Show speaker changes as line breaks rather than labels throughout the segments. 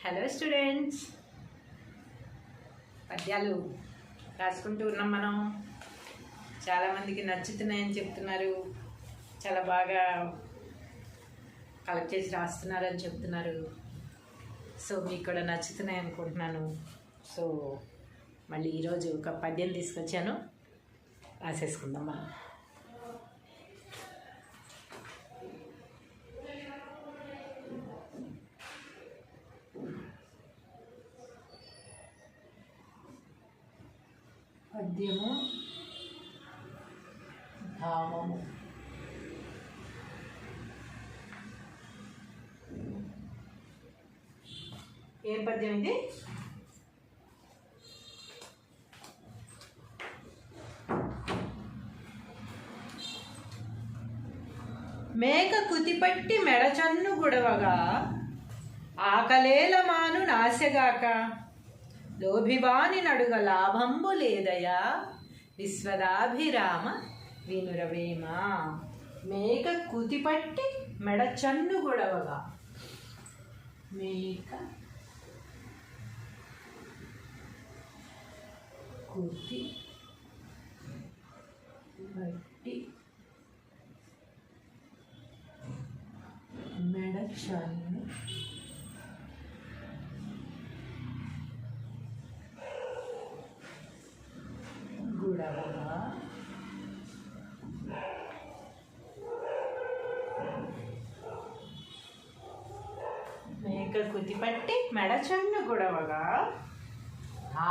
Hello students, పద్యాలు రాసుకుంటూ ఉన్నాం. మనం చాలామందికి నచ్చుతున్నాయని చెప్తున్నారు, చాలా బాగా కలెక్ట్ చేసి రాస్తున్నారని చెప్తున్నారు. సో మీకు కూడా నచ్చుతున్నాయి అనుకుంటున్నాను. సో మళ్ళీ ఈరోజు ఒక పద్యం తీసుకొచ్చాను, రాసేసుకుందాం మనం. పద్యము భావము. ఏం పద్యం ఇది? మేక కుతిపట్టి మెడచన్ను గుడవగా ఆకలేలమాను నాశగాక లోభివాని నడుగ లాభంబు లేదయా విశ్వదాభిరామ వినురవేమ. మేక కుతిపట్టి మెడచన్ను గొడవగా, మేక కుతి పట్టి మెడచన్ను గుడవగా మేక కుతిపట్టి మెడచన్ను గుడవగా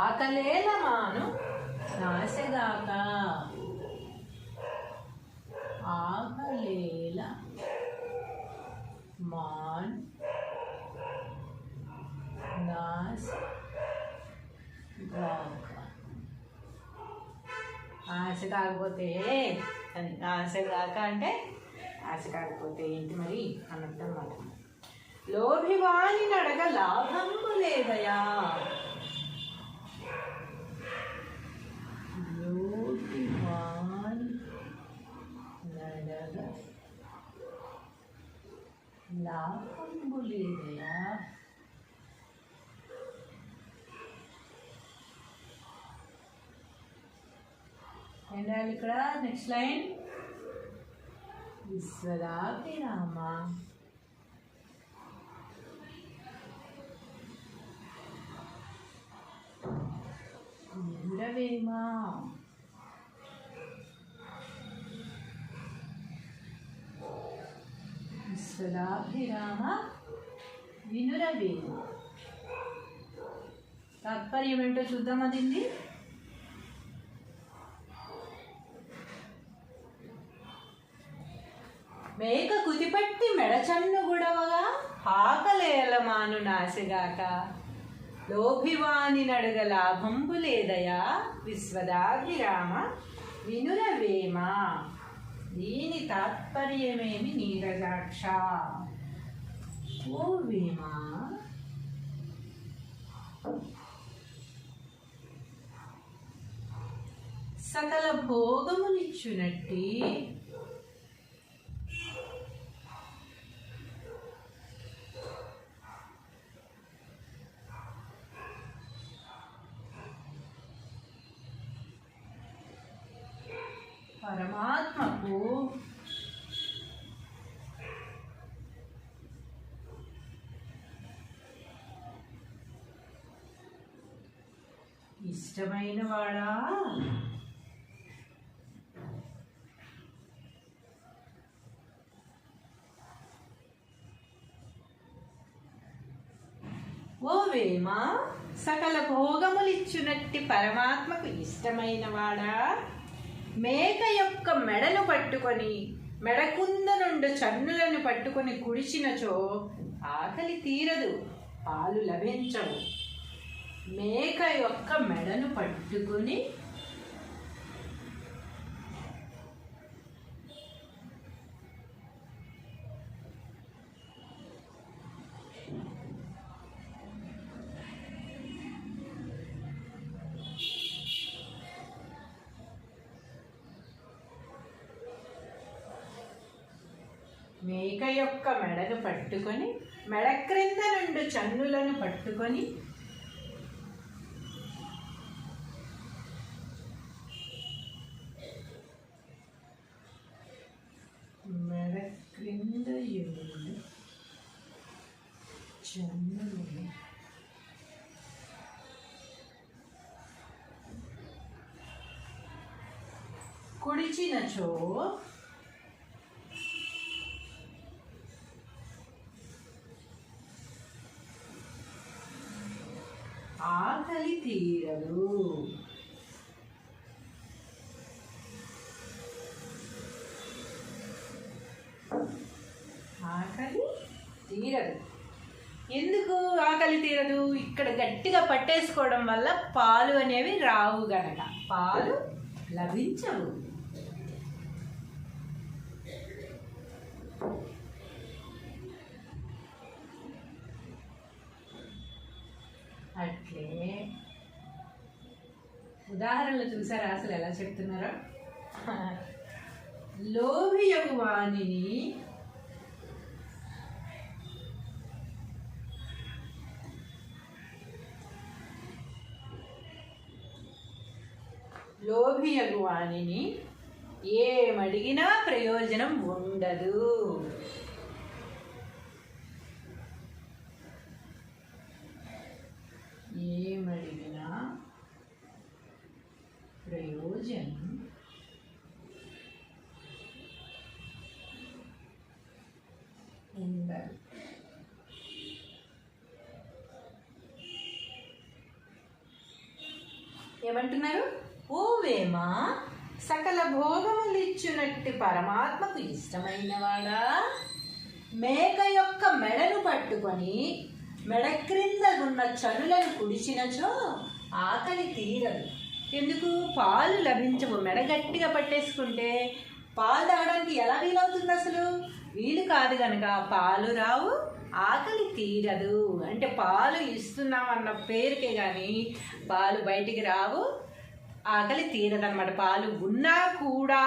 ఆకలేల మాను నాశగాక. ఆకలేల మాన్ నాశగాక. ఆశ కాకపోతే అని, ఆశ కాక అంటే ఆశ కాకపోతే ఏంటి మరి అన్నట్టు అన్నమాట. లోభివాని నడగ లాభంబు లేదయా. లోభివాని నడగ లాభంబు లేదయా. ఏంటంటే ఇక్కడ నెక్స్ట్ లైన్ విశ్వదాభిరామ వినురవేమ. విశ్వదాభిరామ వినురవేమ. తాత్పర్యం ఏంటో చూద్దాం. అదింది మేక కుతిపట్టి మెడచన్ను గుడవగా ఆకలేలమాను నాశగాక లోభివాని నడుగ లాభంబు లేదయా విశ్వదాభిరామ వినురవేమ. దీని తాత్పర్యమేమి నీరజాక్ష. ఓ వేమ, సకల భోగమునిచ్చునట్టి పరమాత్మకు ఇష్టమైన వాడా ఓ వేమ, సకల భోగములిచ్చునట్టి పరమాత్మకు ఇష్టమైన వాడా మేక యొక్క మెడను పట్టుకొని మెడకుంద నుండి చన్నులను పట్టుకొని కుడిచినచో ఆకలి తీరదు, పాలు లభించవు. మేక యొక్క మెడను పట్టుకొని మేక యొక్క మెడను పట్టుకొని మెడ క్రింద నుండి చన్నులను పట్టుకొని మెడ క్రింద నుండి చన్నులను కుడిచినచో ఆకలి తీరదు. ఆకలి తీరదు. ఎందుకు ఆకలి తీరదు? ఇక్కడ గట్టిగా పట్టేసుకోవడం వల్ల పాలు అనేవి రావు గనక పాలు లభించవు. అట్లే ఉదాహరణలు చూసారా అసలు ఎలా చెప్తున్నారో? లోభియగు వాణిని ఏమడిగినా ప్రయోజనం ఉండదు. ఏమడిగినా ప్రయోజనం ఉండదు. ఏమంటున్నారు? ఓ వేమ, సకల భోగములిచ్చునట్టి పరమాత్మకు ఇష్టమైనవాడా, మేక యొక్క మెడను పట్టుకొని మెడ క్రింద ఉన్న చనులను కుడిచినచో ఆకలి తీరదు. ఎందుకు? పాలు లభించవు. మెడ గట్టిగా పట్టేసుకుంటే పాలు తాగడానికి ఎలా వీలవుతుంది? అసలు వీలు కాదు కనుక పాలు రావు, ఆకలి తీరదు. అంటే పాలు ఇస్తున్నాం అన్న పేరుకే కానీ పాలు బయటికి రావు, ఆకలి తీరదన్నమాట. పాలు ఉన్నా కూడా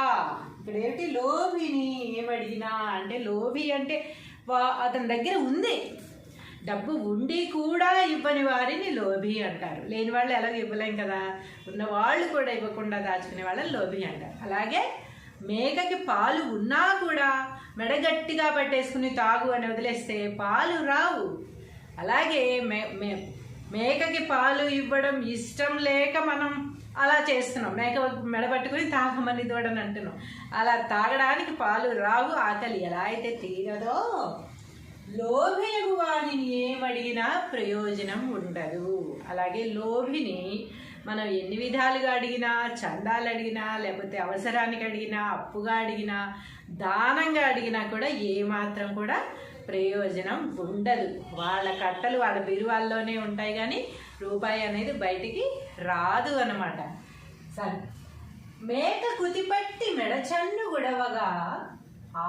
ఇక్కడ ఏంటి? లోభిని ఏమడిగినా అంటే, లోభి అంటే అతని దగ్గర ఉంది డబ్బు ఉండి కూడా ఇవ్వని వారిని లోభి అంటారు. లేని వాళ్ళు ఎలాగో ఇవ్వలేం కదా, ఉన్న వాళ్ళు కూడా ఇవ్వకుండా దాచుకునే వాళ్ళని లోభి అంటారు. అలాగే మేకకి పాలు ఉన్నా కూడా మెడగట్టిగా పట్టేసుకుని తాగు అని వదిలేస్తే పాలు రావు. అలాగే మేకకి పాలు ఇవ్వడం ఇష్టం లేక మనం అలా చేస్తున్నాం. మేక మెడబట్టుకుని తాగమని ఇవ్వడం అంటున్నాం. అలా తాగడానికి పాలు రావు, ఆకలి ఎలా అయితే తీరదో లోభియగు వాణిని ఏమడిగినా ప్రయోజనం ఉండదు. అలాగే లోభిని మనం ఎన్ని విధాలుగా అడిగినా, చందాలు అడిగినా, లేకపోతే అవసరానికి అడిగినా, అప్పుగా అడిగినా, దానంగా అడిగినా కూడా ఏమాత్రం కూడా ప్రయోజనం ఉండదు. వాళ్ళ కట్టలు వాళ్ళ బిరువాల్లోనే ఉంటాయి కానీ రూపాయి అనేది బయటికి రాదు అన్నమాట. సరే, మేక కుతిపట్టి మెడచన్ను గుడవగా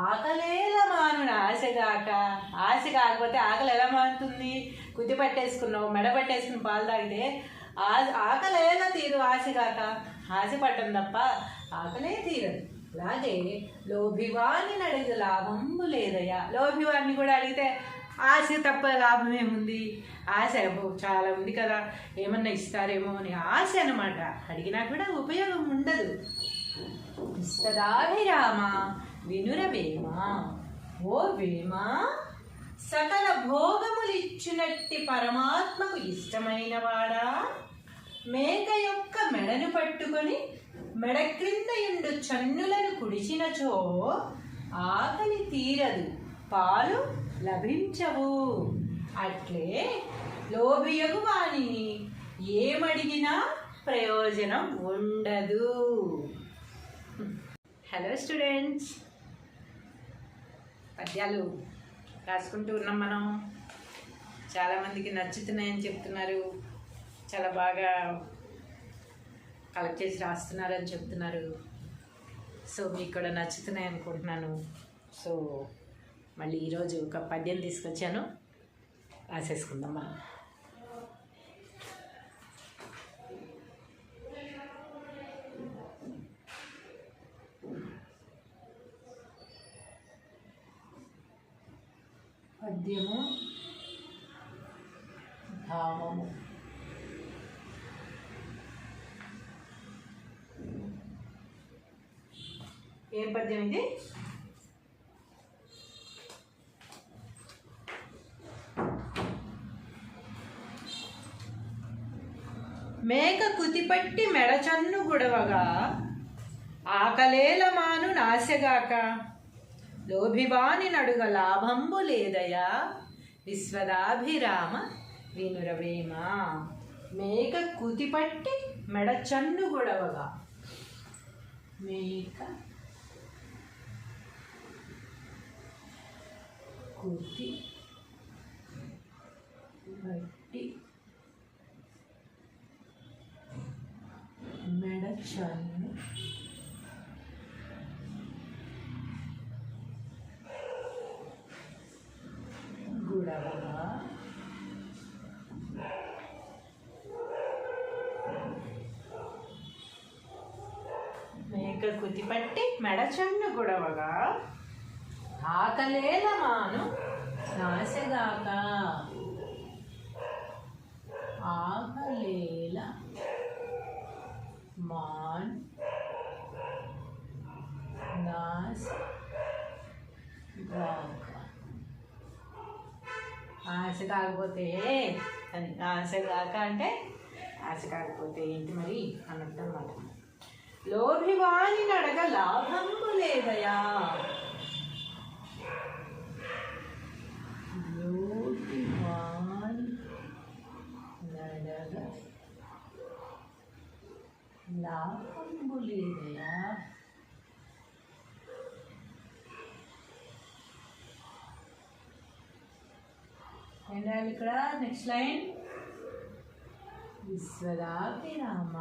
ఆకలేల మాను ఆశగాక. ఆశ కాకపోతే ఆకలి ఎలా మానుతుంది? కుతి పట్టేసుకున్నావు, మెడ పట్టేసుకుని పాలు తాగితే ఆకలేలా తీరు ఆశగాక. ఆశ పట్టం తప్ప ఆకలే తీరదు. అలాగే లోభివాణి అడిగితే లాభంబు లేదయ్యా. లోభివాణ్ణి కూడా అడిగితే ఆశ తప్ప లాభం ఏముంది? ఆశ చాలా ఉంది కదా, ఏమన్నా ఇస్తారేమో అని ఆశ అన్నమాట. అడిగినా కూడా ఉపయోగం ఉండదు. ఇష్టదాభిరామ వినురవేమ, ఓ వేమ, సకల భోగములిచ్చునట్టి పరమాత్మకు ఇష్టమైన వాడా, మేక యొక్క మెడను పట్టుకొని మెడ క్రింద ఎండు చన్నులను కుడిచినచో ఆకలి తీరదు, పాలు లభించవు. అట్లే లోభియగు వాణిని ఏమడిగినా ప్రయోజనం ఉండదు. హలో స్టూడెంట్స్, పద్యాలు రాసుకుంటూ ఉన్నాం మనం. చాలామందికి నచ్చుతున్నాయని చెప్తున్నారు, చాలా బాగా కలెక్ట్ చేసి రాస్తున్నారని చెప్తున్నారు. సో మీకు కూడా నచ్చుతున్నాయి అనుకుంటున్నాను. సో మళ్ళీ ఈరోజు ఒక పద్యం తీసుకొచ్చాను, రాసేసుకుందాం మనం. పద్యము భావము. ఏం పద్యం ఇది? మేక కుతిపట్టి మెడచన్ను గుడవగా ఆకలేలమాను నాశగాక లోభివాని నడుగ లాభంబు లేదయా విశ్వదాభిరామ వినురవేమ. మేక కుతిపట్టి మెడచన్ను గుడవగా, మేక కుతి పట్టి మెడచన్ను గుడవగా మేక కుతిపట్టి మెడచన్ను గుడవగా ఆకలేలమాను నాశగాక. ఆకలేల మాన్ నాశగాక. ఆశ కాకపోతే అని, ఆశగాక అంటే ఆశ కాకపోతే ఏంటి మరి అన్నట్టు అన్నమాట. లోభివాని నడగ లాభంబు లేదయా. లోభివాని నడగ లాభంబు లేదయా. ఏం రాయాలి ఇక్కడ? నెక్స్ట్ లైన్ విశ్వదాభిరామ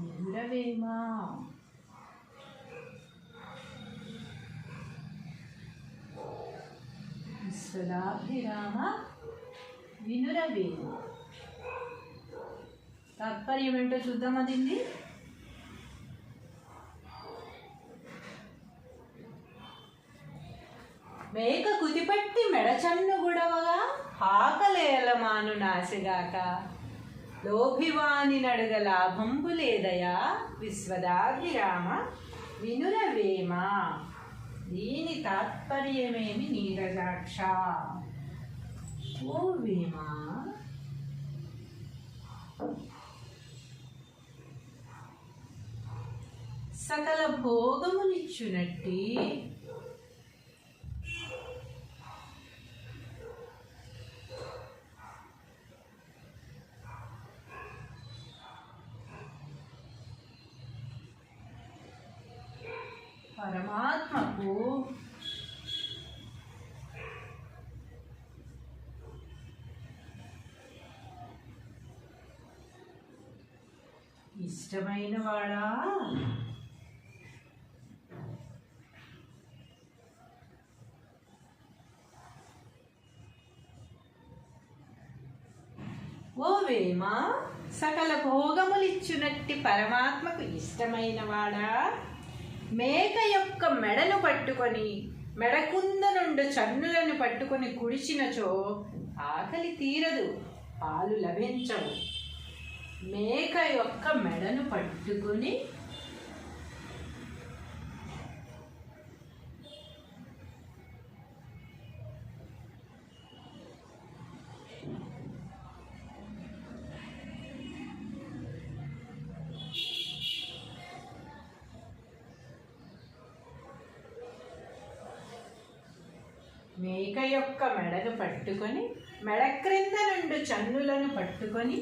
వినురవేమ. విశ్వదాభిరామ వినురవేమ. తాత్పర్యం ఏంటో చూద్దాం. అదింది మేక కుతిపట్టి మెడచన్ను గుడవగా ఆకలేలమాను నాశగాక లోభివాని నడుగ లాభంబు లేదయా విశ్వదాభిరామ వినురవేమ. దీని తాత్పర్యమేమి నీరజాక్ష? ఓ వేమ, సకల భోగములిచ్చునట్టి పరమాత్మకు ఇష్టమైన వాడా ఓ వేమ, సకల భోగములిచ్చునట్టి పరమాత్మకు ఇష్టమైన వాడా మేక యొక్క మెడను పట్టుకొని మెడకుంద నుండి చన్నులను పట్టుకొని కుడిచినచో ఆకలి తీరదు, పాలు లభించవు. మేక యొక్క మెడను పట్టుకొని మేక యొక్క మెడను పట్టుకొని మెడ క్రింద నుండి చన్నులను పట్టుకొని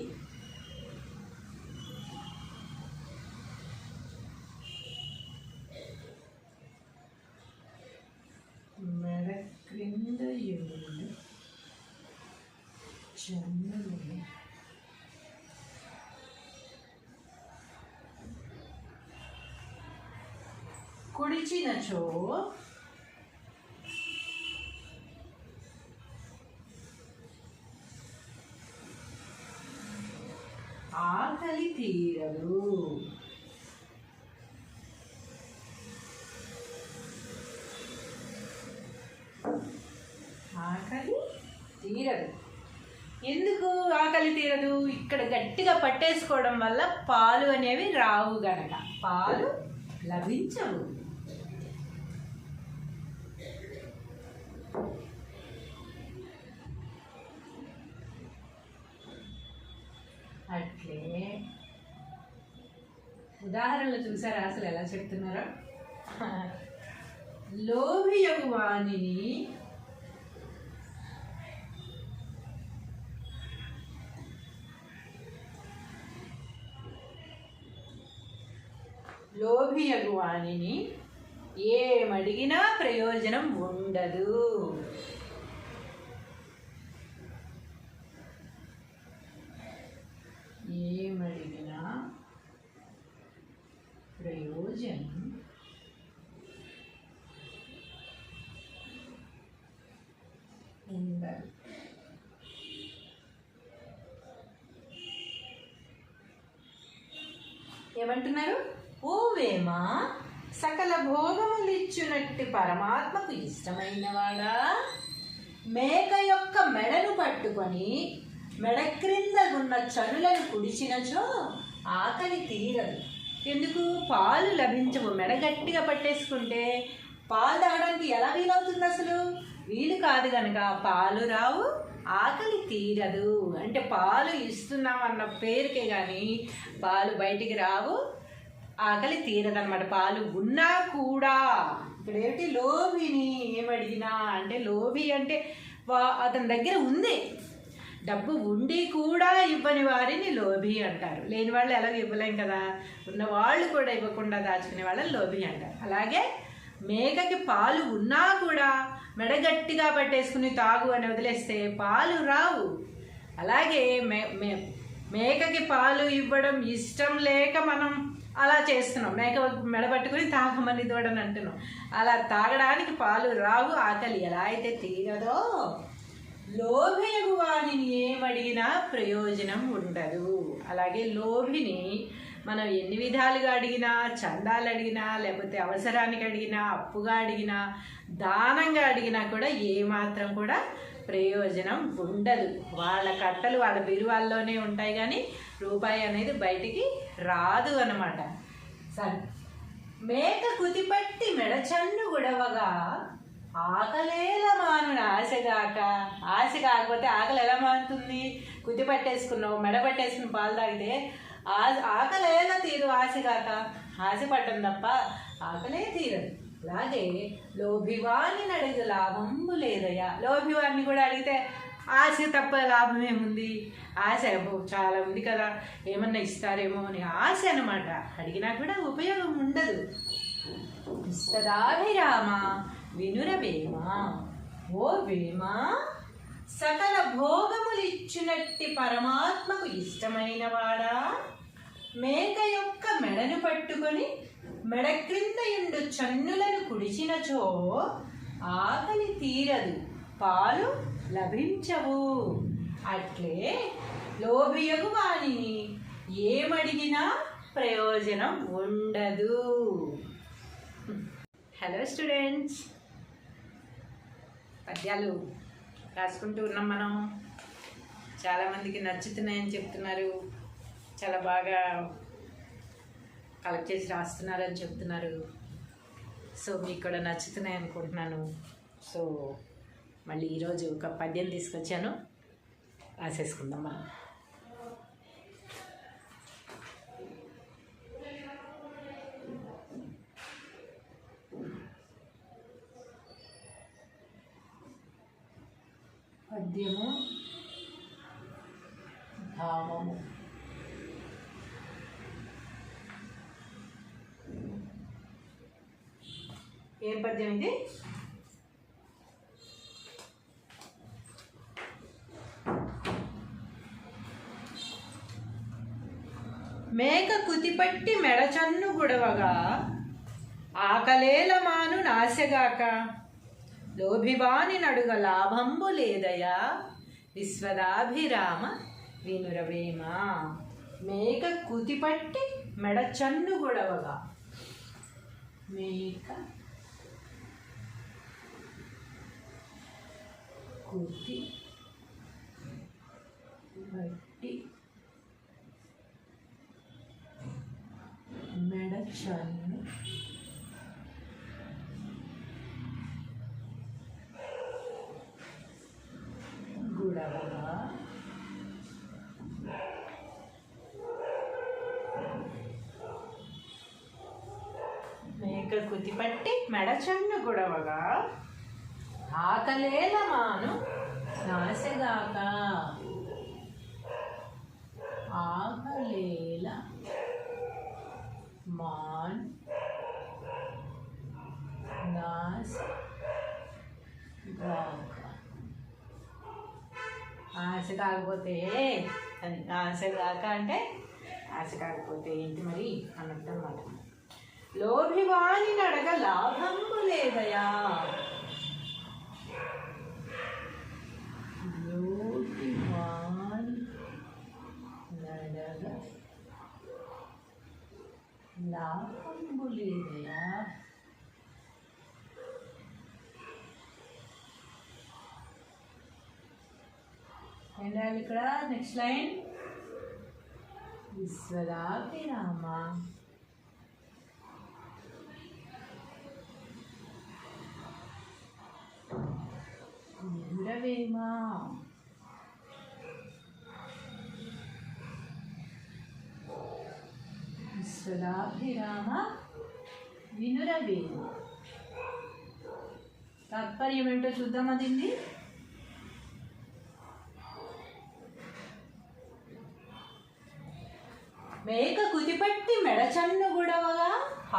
మెడ క్రింద చన్నులను కుడిచినచో ఆకలి తీరదు. తీరదు. ఎందుకు ఆకలి తీరదు? ఇక్కడ గట్టిగా పట్టేసుకోవడం వల్ల పాలు అనేవి రావు గనక, పాలు లభించవు. అట్లే ఉదాహరణలు చూసారా అసలు ఎలా చెప్తున్నారో? లోభియగు వాణిని ఏమడిగినా ప్రయోజనం ఉండదు. ఏమడిగినా ప్రయోజనం ఉండదు. ఏమంటున్నారు? ఓ వేమ, సకల భోగములిచ్చునట్టి పరమాత్మకు ఇష్టమైన వాడా, మేక యొక్క మెడను పట్టుకొని మెడ క్రింద ఉన్న చనులను కుడిచినచో ఆకలి తీరదు. ఎందుకు? పాలు లభించవు. మెడ గట్టిగా పట్టేసుకుంటే పాలు తాగడానికి ఎలా వీలవుతుంది? అసలు వీలు కాదు కనుక పాలు రావు, ఆకలి తీరదు. అంటే పాలు ఇస్తున్నాం అన్న పేరుకే కానీ పాలు బయటికి రావు, ఆకలి తీరదన్నమాట. పాలు ఉన్నా కూడా ఇక్కడ ఏమిటి? లోభిని ఏమడిగినా అంటే, లోభి అంటే అతని దగ్గర ఉంది, డబ్బు ఉండి కూడా ఇవ్వని వారిని లోభి అంటారు. లేని వాళ్ళు ఎలాగో ఇవ్వలేం కదా, ఉన్నవాళ్ళు కూడా ఇవ్వకుండా దాచుకునే వాళ్ళని లోభి అంటారు. అలాగే మేకకి పాలు ఉన్నా కూడా మెడ గట్టిగా పట్టేసుకుని తాగు అని వదిలేస్తే పాలు రావు. అలాగే మేకకి పాలు ఇవ్వడం ఇష్టం లేక మనం అలా చేస్తున్నాం, మేక మెడ పట్టుకుని తాగమని దూడని అంటున్నాం. అలా తాగడానికి పాలు రావు, ఆకలి ఎలా అయితే తీరదో, లోభియగు వాణిని ఏమడిగినా ప్రయోజనం ఉండదు. అలాగే లోభిని మనం ఎన్ని విధాలుగా అడిగినా, చందాలు అడిగినా, లేకపోతే అవసరానికి అడిగినా, అప్పుగా అడిగినా, దానంగా అడిగినా కూడా ఏమాత్రం కూడా ప్రయోజనం ఉండదు. వాళ్ళ కట్టలు వాళ్ళ బీరువాల్లోనే ఉంటాయి కానీ రూపాయి అనేది బయటికి రాదు అన్నమాట. సరే, మేక కుతిపట్టి మెడచన్ను గుడవగా ఆకలేల మానుని ఆశగాక. ఆశ కాకపోతే ఆకలి ఎలా మానుతుంది? కుతి పట్టేసుకున్నావు, మెడ పట్టేసుకుని పాలు తాగితే ఆకలేలా తీరు? ఆశగాక, ఆశ పడ్డం తప్ప ఆకలే తీరదు. అలాగే లోభివాణ్ణి అడిగే లాభంబు లేదయ్యా. లోభివాణ్ణి కూడా అడిగితే ఆశ తప్ప లాభం ఏముంది? ఆశ చాలా ఉంది కదా, ఏమన్నా ఇస్తారేమో అని ఆశ అనమాట. అడిగినా కూడా ఉపయోగం ఉండదు. ఇస్తదాభిరామ వినురవేమ, ఓ వేమ, సకల భోగములిచ్చునట్టి పరమాత్మకు ఇష్టమైన వాడా, మేక యొక్క మెడను పట్టుకొని మెడ క్రింద ఎండు చన్నులను కుడిచినచో ఆకలి తీరదు, పాలు లభించవు. అట్లే లోభియగు వాణిని ఏమడిగినా ప్రయోజనం ఉండదు. హలో స్టూడెంట్స్, పద్యాలు రాసుకుంటూ ఉన్నాం మనం. చాలామందికి నచ్చుతున్నాయని చెప్తున్నారు, చాలా బాగా కలెక్ట్ చేసి రాస్తున్నారని చెప్తున్నారు. సో మీకు కూడా నచ్చుతున్నాయి అనుకుంటున్నాను. సో మళ్ళీ ఈరోజు ఒక పద్యం తీసుకొచ్చాను, రాసేసుకుందాం మనం. పద్యము భావము. ఏం పద్యం ఇది? మేక కుతిపట్టి మెడచన్ను గుడవగా ఆకలేల మాను నాశగాక, లోభివాని నడుగ లాభంబు లేదయా, విశ్వదాభిరామ వినురవేమ. మేక కుతిపట్టి మెడచన్ను గుడవగా, మేక కుతి పట్టి మెడ చన్ను గుడవగా మేక కుతిపట్టి మెడచన్ను గుడవగా ఆకలేల మాను నాసెగాక ఆకలేల మాన్ నాసెగాక ఆశ కాకపోతే అని ఆశ కాక అంటే ఆశ కాకపోతే ఏంటి మరి అన్నట్టు అన్నమాట. లోభివాని నడగ లాభంబు లేదయా. లోభివాని నడగ లాభంబు లేదయా. ఏంటంటే ఇక్కడ నెక్స్ట్ లైన్ విశ్వదాభిరామ వినురవేమ. విశ్వదాభిరామ వినురవేమ తాత్పర్యం ఏంటో చూద్దాం. అదింది మేక కుతిపట్టి మెడచన్ను గుడవగా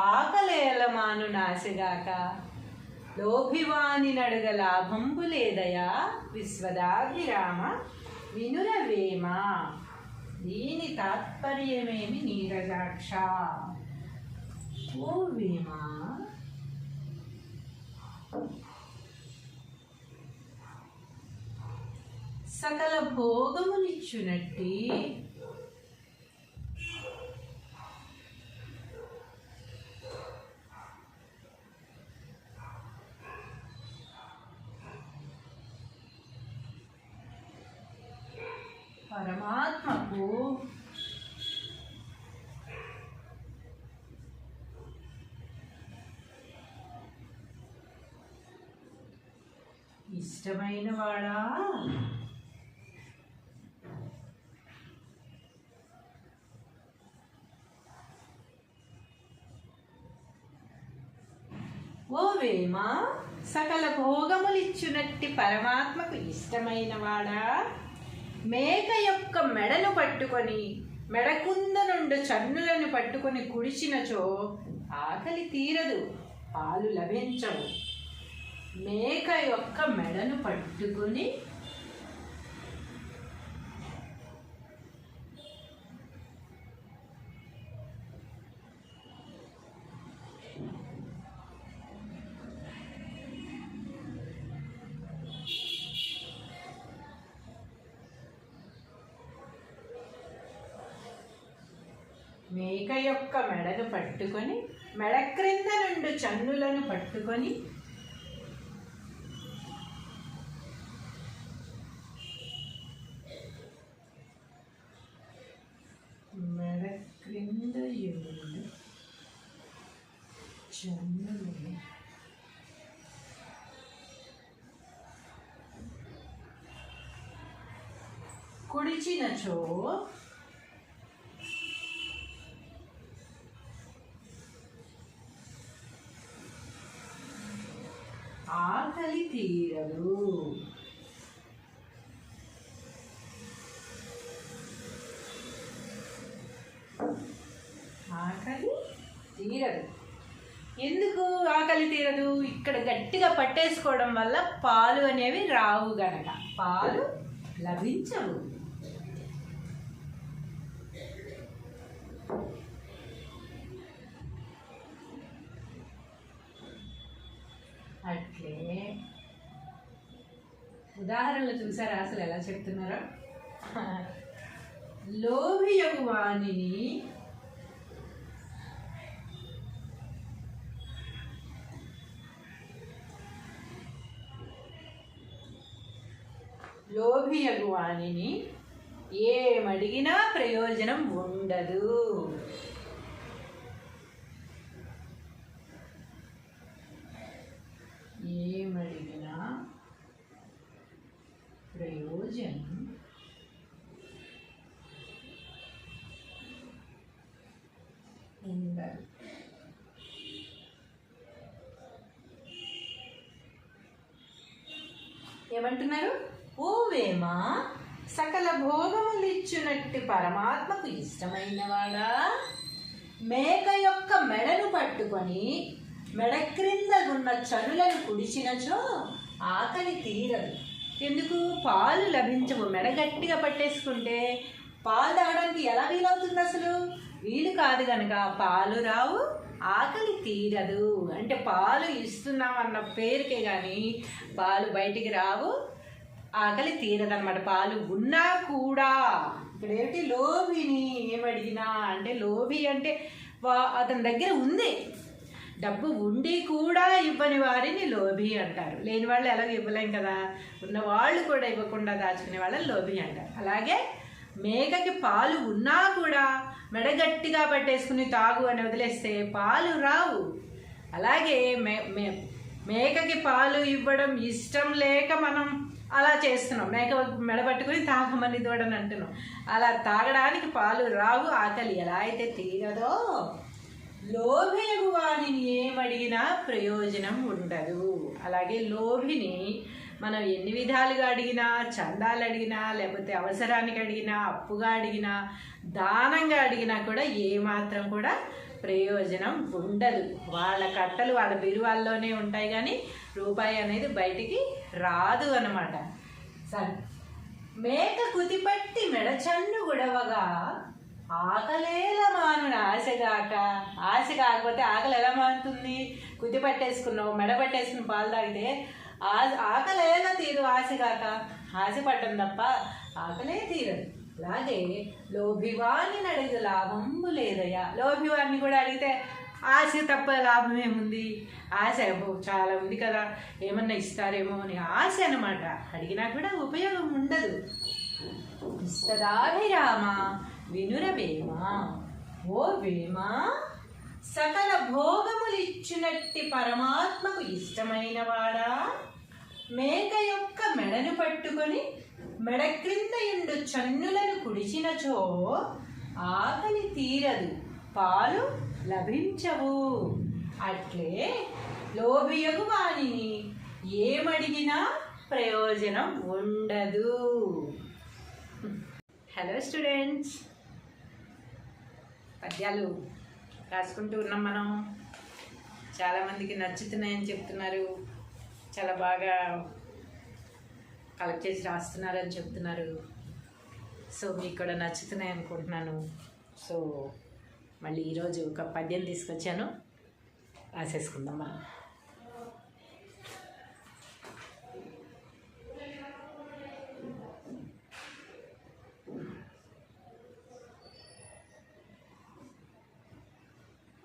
ఆకలేలమాను నాసిగాక. లోభివాని నడుగ లాభంబు లేదయా. విశ్వదాభిరామ వినురవేమ. దీని తాత్పర్యమేమి నీరజాక్ష. ఓ వేమ సకల భోగమునిచ్చునట్టి పరమాత్మకు ఇష్టమైన వాడా ఓ వేమ సకల భోగములిచ్చునట్టి పరమాత్మకు ఇష్టమైన వాడా. మేక యొక్క మెడను పట్టుకొని మెడకుంద నుండి చన్నులను పట్టుకొని కుడిచినచో ఆకలి తీరదు, పాలు లభించవు. మేక యొక్క మెడను పట్టుకొని మేక యొక్క మెడను పట్టుకొని మెడ క్రింద నుండి చన్నులను పట్టుకొని మెడ క్రింద నుండి చన్నులను కుడిచినచో ఆకలి తీరదు. ఆకలి తీరదు. ఎందుకు ఆకలి తీరదు? ఇక్కడ గట్టిగా పట్టేసుకోవడం వల్ల పాలు అనేవి రావు గనక పాలు లభించవు. అట్లే ఉదాహరణలు చూసారా అసలు ఎలా చెప్తున్నారో. లోభియగు వాణిని ఏమడిగినా ప్రయోజనం ఉండదు. ఏమడిగినా ప్రయోజనం ఉండదు. ఏమంటున్నారు? ఓ వేమ, సకల భోగములిచ్చునట్టి పరమాత్మకు ఇష్టమైన వాడా, మేక యొక్క మెడను పట్టుకొని మెడ క్రింద ఉన్న చనులను కుడిచినచో ఆకలి తీరదు. ఎందుకు? పాలు లభించవు. మెడ గట్టిగా పట్టేసుకుంటే పాలు తాగడానికి ఎలా వీలవుతుంది? అసలు వీలు కాదు కనుక పాలు రావు, ఆకలి తీరదు. అంటే పాలు ఇస్తున్నాం అన్న పేరుకే కానీ పాలు బయటికి రావు, ఆకలి తీరదన్నమాట. పాలు ఉన్నా కూడా ఇక్కడ ఏంటి? లోభిని ఏమడిగినా అంటే, లోభి అంటే అతని దగ్గర ఉంది, డబ్బు ఉండి కూడా ఇవ్వని వారిని లోభి అంటారు. లేని వాళ్ళు ఎలాగో ఇవ్వలేం కదా, ఉన్నవాళ్ళు కూడా ఇవ్వకుండా దాచుకునే వాళ్ళని లోభి అంటారు. అలాగే మేకకి పాలు ఉన్నా కూడా మెడగట్టిగా పట్టేసుకుని తాగు అని వదిలేస్తే పాలు రావు. అలాగే మేకకి పాలు ఇవ్వడం ఇష్టం లేక మనం అలా చేస్తున్నాం, మేక మెడబట్టుకుని తాగమని ఇవ్వడం అంటున్నాం. అలా తాగడానికి పాలు రావు, ఆకలి ఎలా అయితే తీరదో, లోభేగు వాణిని ఏమడిగినా ప్రయోజనం ఉండదు. అలాగే లోభిని మనం ఎన్ని విధాలుగా అడిగినా, చందాలు అడిగినా, లేకపోతే అవసరానికి అడిగినా, అప్పుగా అడిగినా, దానంగా అడిగినా కూడా ఏమాత్రం కూడా ప్రయోజనం ఉండదు. వాళ్ళ కట్టలు వాళ్ళ బిరువాల్లోనే ఉంటాయి కానీ రూపాయి అనేది బయటికి రాదు అన్నమాట. సరే, మేక కుతిపట్టి మెడచన్ను గుడవగా ఆకలేల మాను ఆశగాక. ఆశ కాకపోతే ఆకలి ఎలా మానుతుంది? కుతి పట్టేసుకున్నావు, మెడ పట్టేసుకుని పాలు తాగితే ఆకలేలా తీరు? ఆశగాక ఆశ పడ్డం తప్ప ఆకలే తీరదు. అలాగే లోభివాణ్ణి అడిగితే లాభంబు లేదయ్యా. లోభివాణ్ణి కూడా అడిగితే ఆశ తప్ప లాభం ఏముంది? ఆశ చాలా ఉంది కదా, ఏమన్నా ఇస్తారేమో అని ఆశ అన్నమాట. అడిగినా కూడా ఉపయోగం ఉండదు. ఇస్తదాభిరామ వినురవేమ, ఓ వేమ, సకల భోగములిచ్చినట్టి పరమాత్మకు ఇష్టమైన వాడా, మేక యొక్క మెడను పట్టుకొని మెడ క్రింద ఎండు చన్నులను కుడిచినచో ఆకలి తీరదు, పాలు లభించవు. అట్లే లోభియగు వాణిని ఏమడిగినా ప్రయోజనం ఉండదు. హలో స్టూడెంట్స్, పద్యాలు రాసుకుంటూ ఉన్నాం మనం. చాలామందికి నచ్చుతున్నాయని చెప్తున్నారు, చాలా బాగా కలెక్ట్ చేసి రాస్తున్నారని చెప్తున్నారు. సో మీకు కూడా నచ్చుతున్నాయి అనుకుంటున్నాను. సో మళ్ళీ ఈరోజు ఒక పద్యం తీసుకొచ్చాను, రాసేసుకుందాం మనం.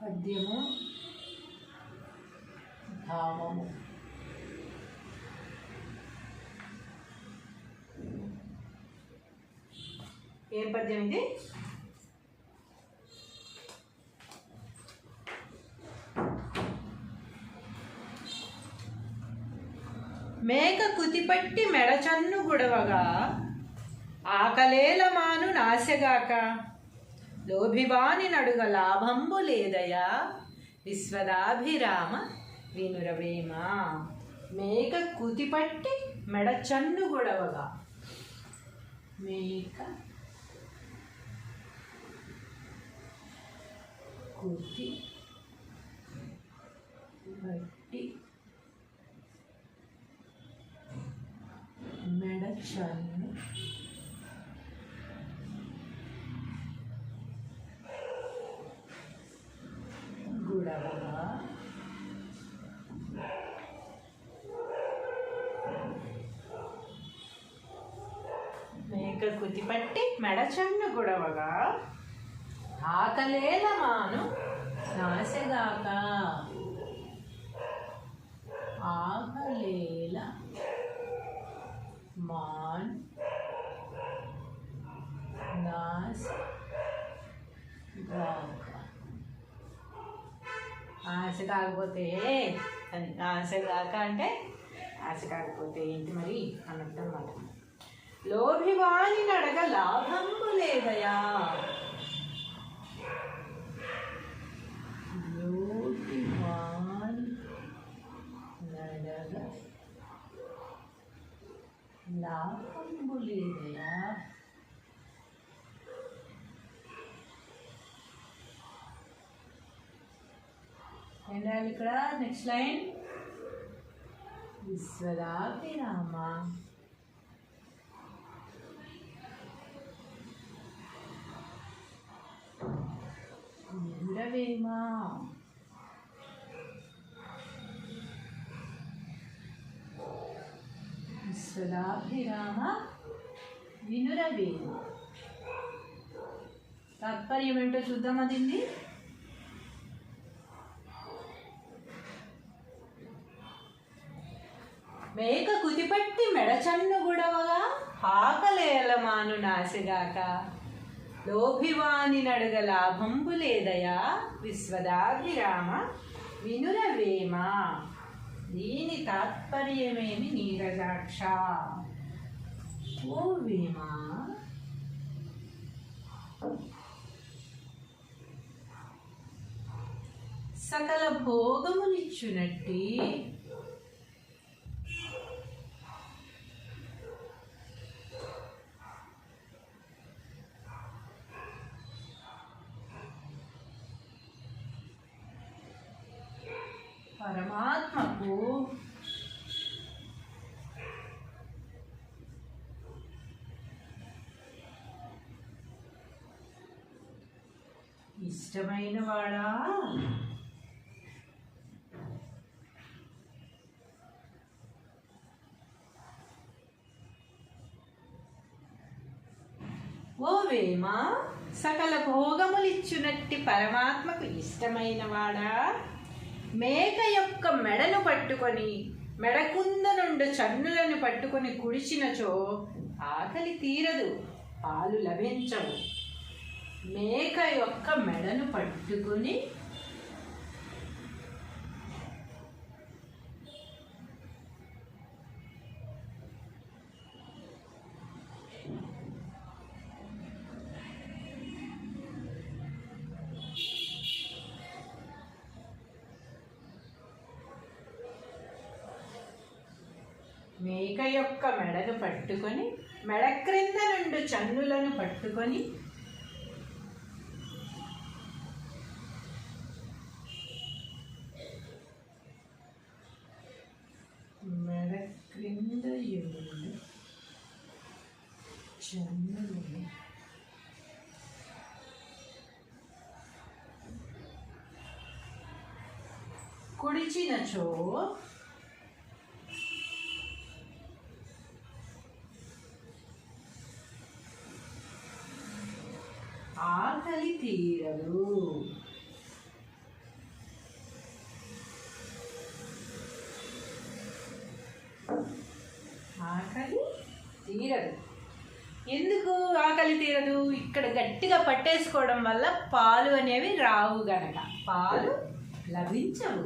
పద్యము భావము. ఏం పద్యం ఇది? మేక కుతిపట్టి మెడచన్ను గుడవగా ఆకలేల మాను నాశగాక, లోభివాని నడుగ లాభంబు లేదయా, విశ్వదాభిరామ వినురవేమ. మేక కుతిపట్టి మెడచన్ను గుడవగా, మేక కుతి పట్టి మెడచన్ను గుడవగా మేక కుతిపట్టి మెడచన్ను గుడవగా ఆకలేల మాను నాశగాక, ఆకలేల మాన్ ఆశ కాకపోతే అది ఆశ కాక అంటే ఆశ కాకపోతే ఏంటి మరి అన్నట్టు అన్నమాట. లోభివాని నడగ లాభంబు లేదయా. లోభివాని నడగ లాభంబు లేదయా. ఏంటంటే ఇక్కడ నెక్స్ట్ లైన్ విశ్వదాభిరామ వినురవేమ. విశ్వదాభిరామ వినురవేమ తాత్పర్యం ఏంటో చూద్దాం. అదింది మేక కుతిపట్టి మెడచన్ను గుడవగా ఆకలేలమాను నాశగాక. లోభివాని నడుగ లాభంబు లేదయా. విశ్వదాభిరామ వినురవేమ. దీని తాత్పర్యమేమి నీరజాక్ష. ఓ వేమ సకల భోగములిచ్చునట్టి పరమాత్మకు ఇష్టమైన వాడా ఓ వేమ సకల భోగములిచ్చునట్టి పరమాత్మకు ఇష్టమైన వాడా. మేక యొక్క మెడను పట్టుకొని మెడకుంద నుండి చన్నులను పట్టుకొని కుడిచినచో ఆకలి తీరదు, పాలు లభించవు. మేక యొక్క మెడను పట్టుకొని మేక యొక్క మెడను పట్టుకొని మెడ క్రింద నుండి చన్నులను పట్టుకొని మెడ క్రింద చన్నులను కుడిచినచో ఆకలి తీరదు. ఆకలి తీరదు. ఎందుకు ఆకలి తీరదు? ఇక్కడ గట్టిగా పట్టేసుకోవడం వల్ల పాలు అనేవి రావు గనక పాలు లభించవు.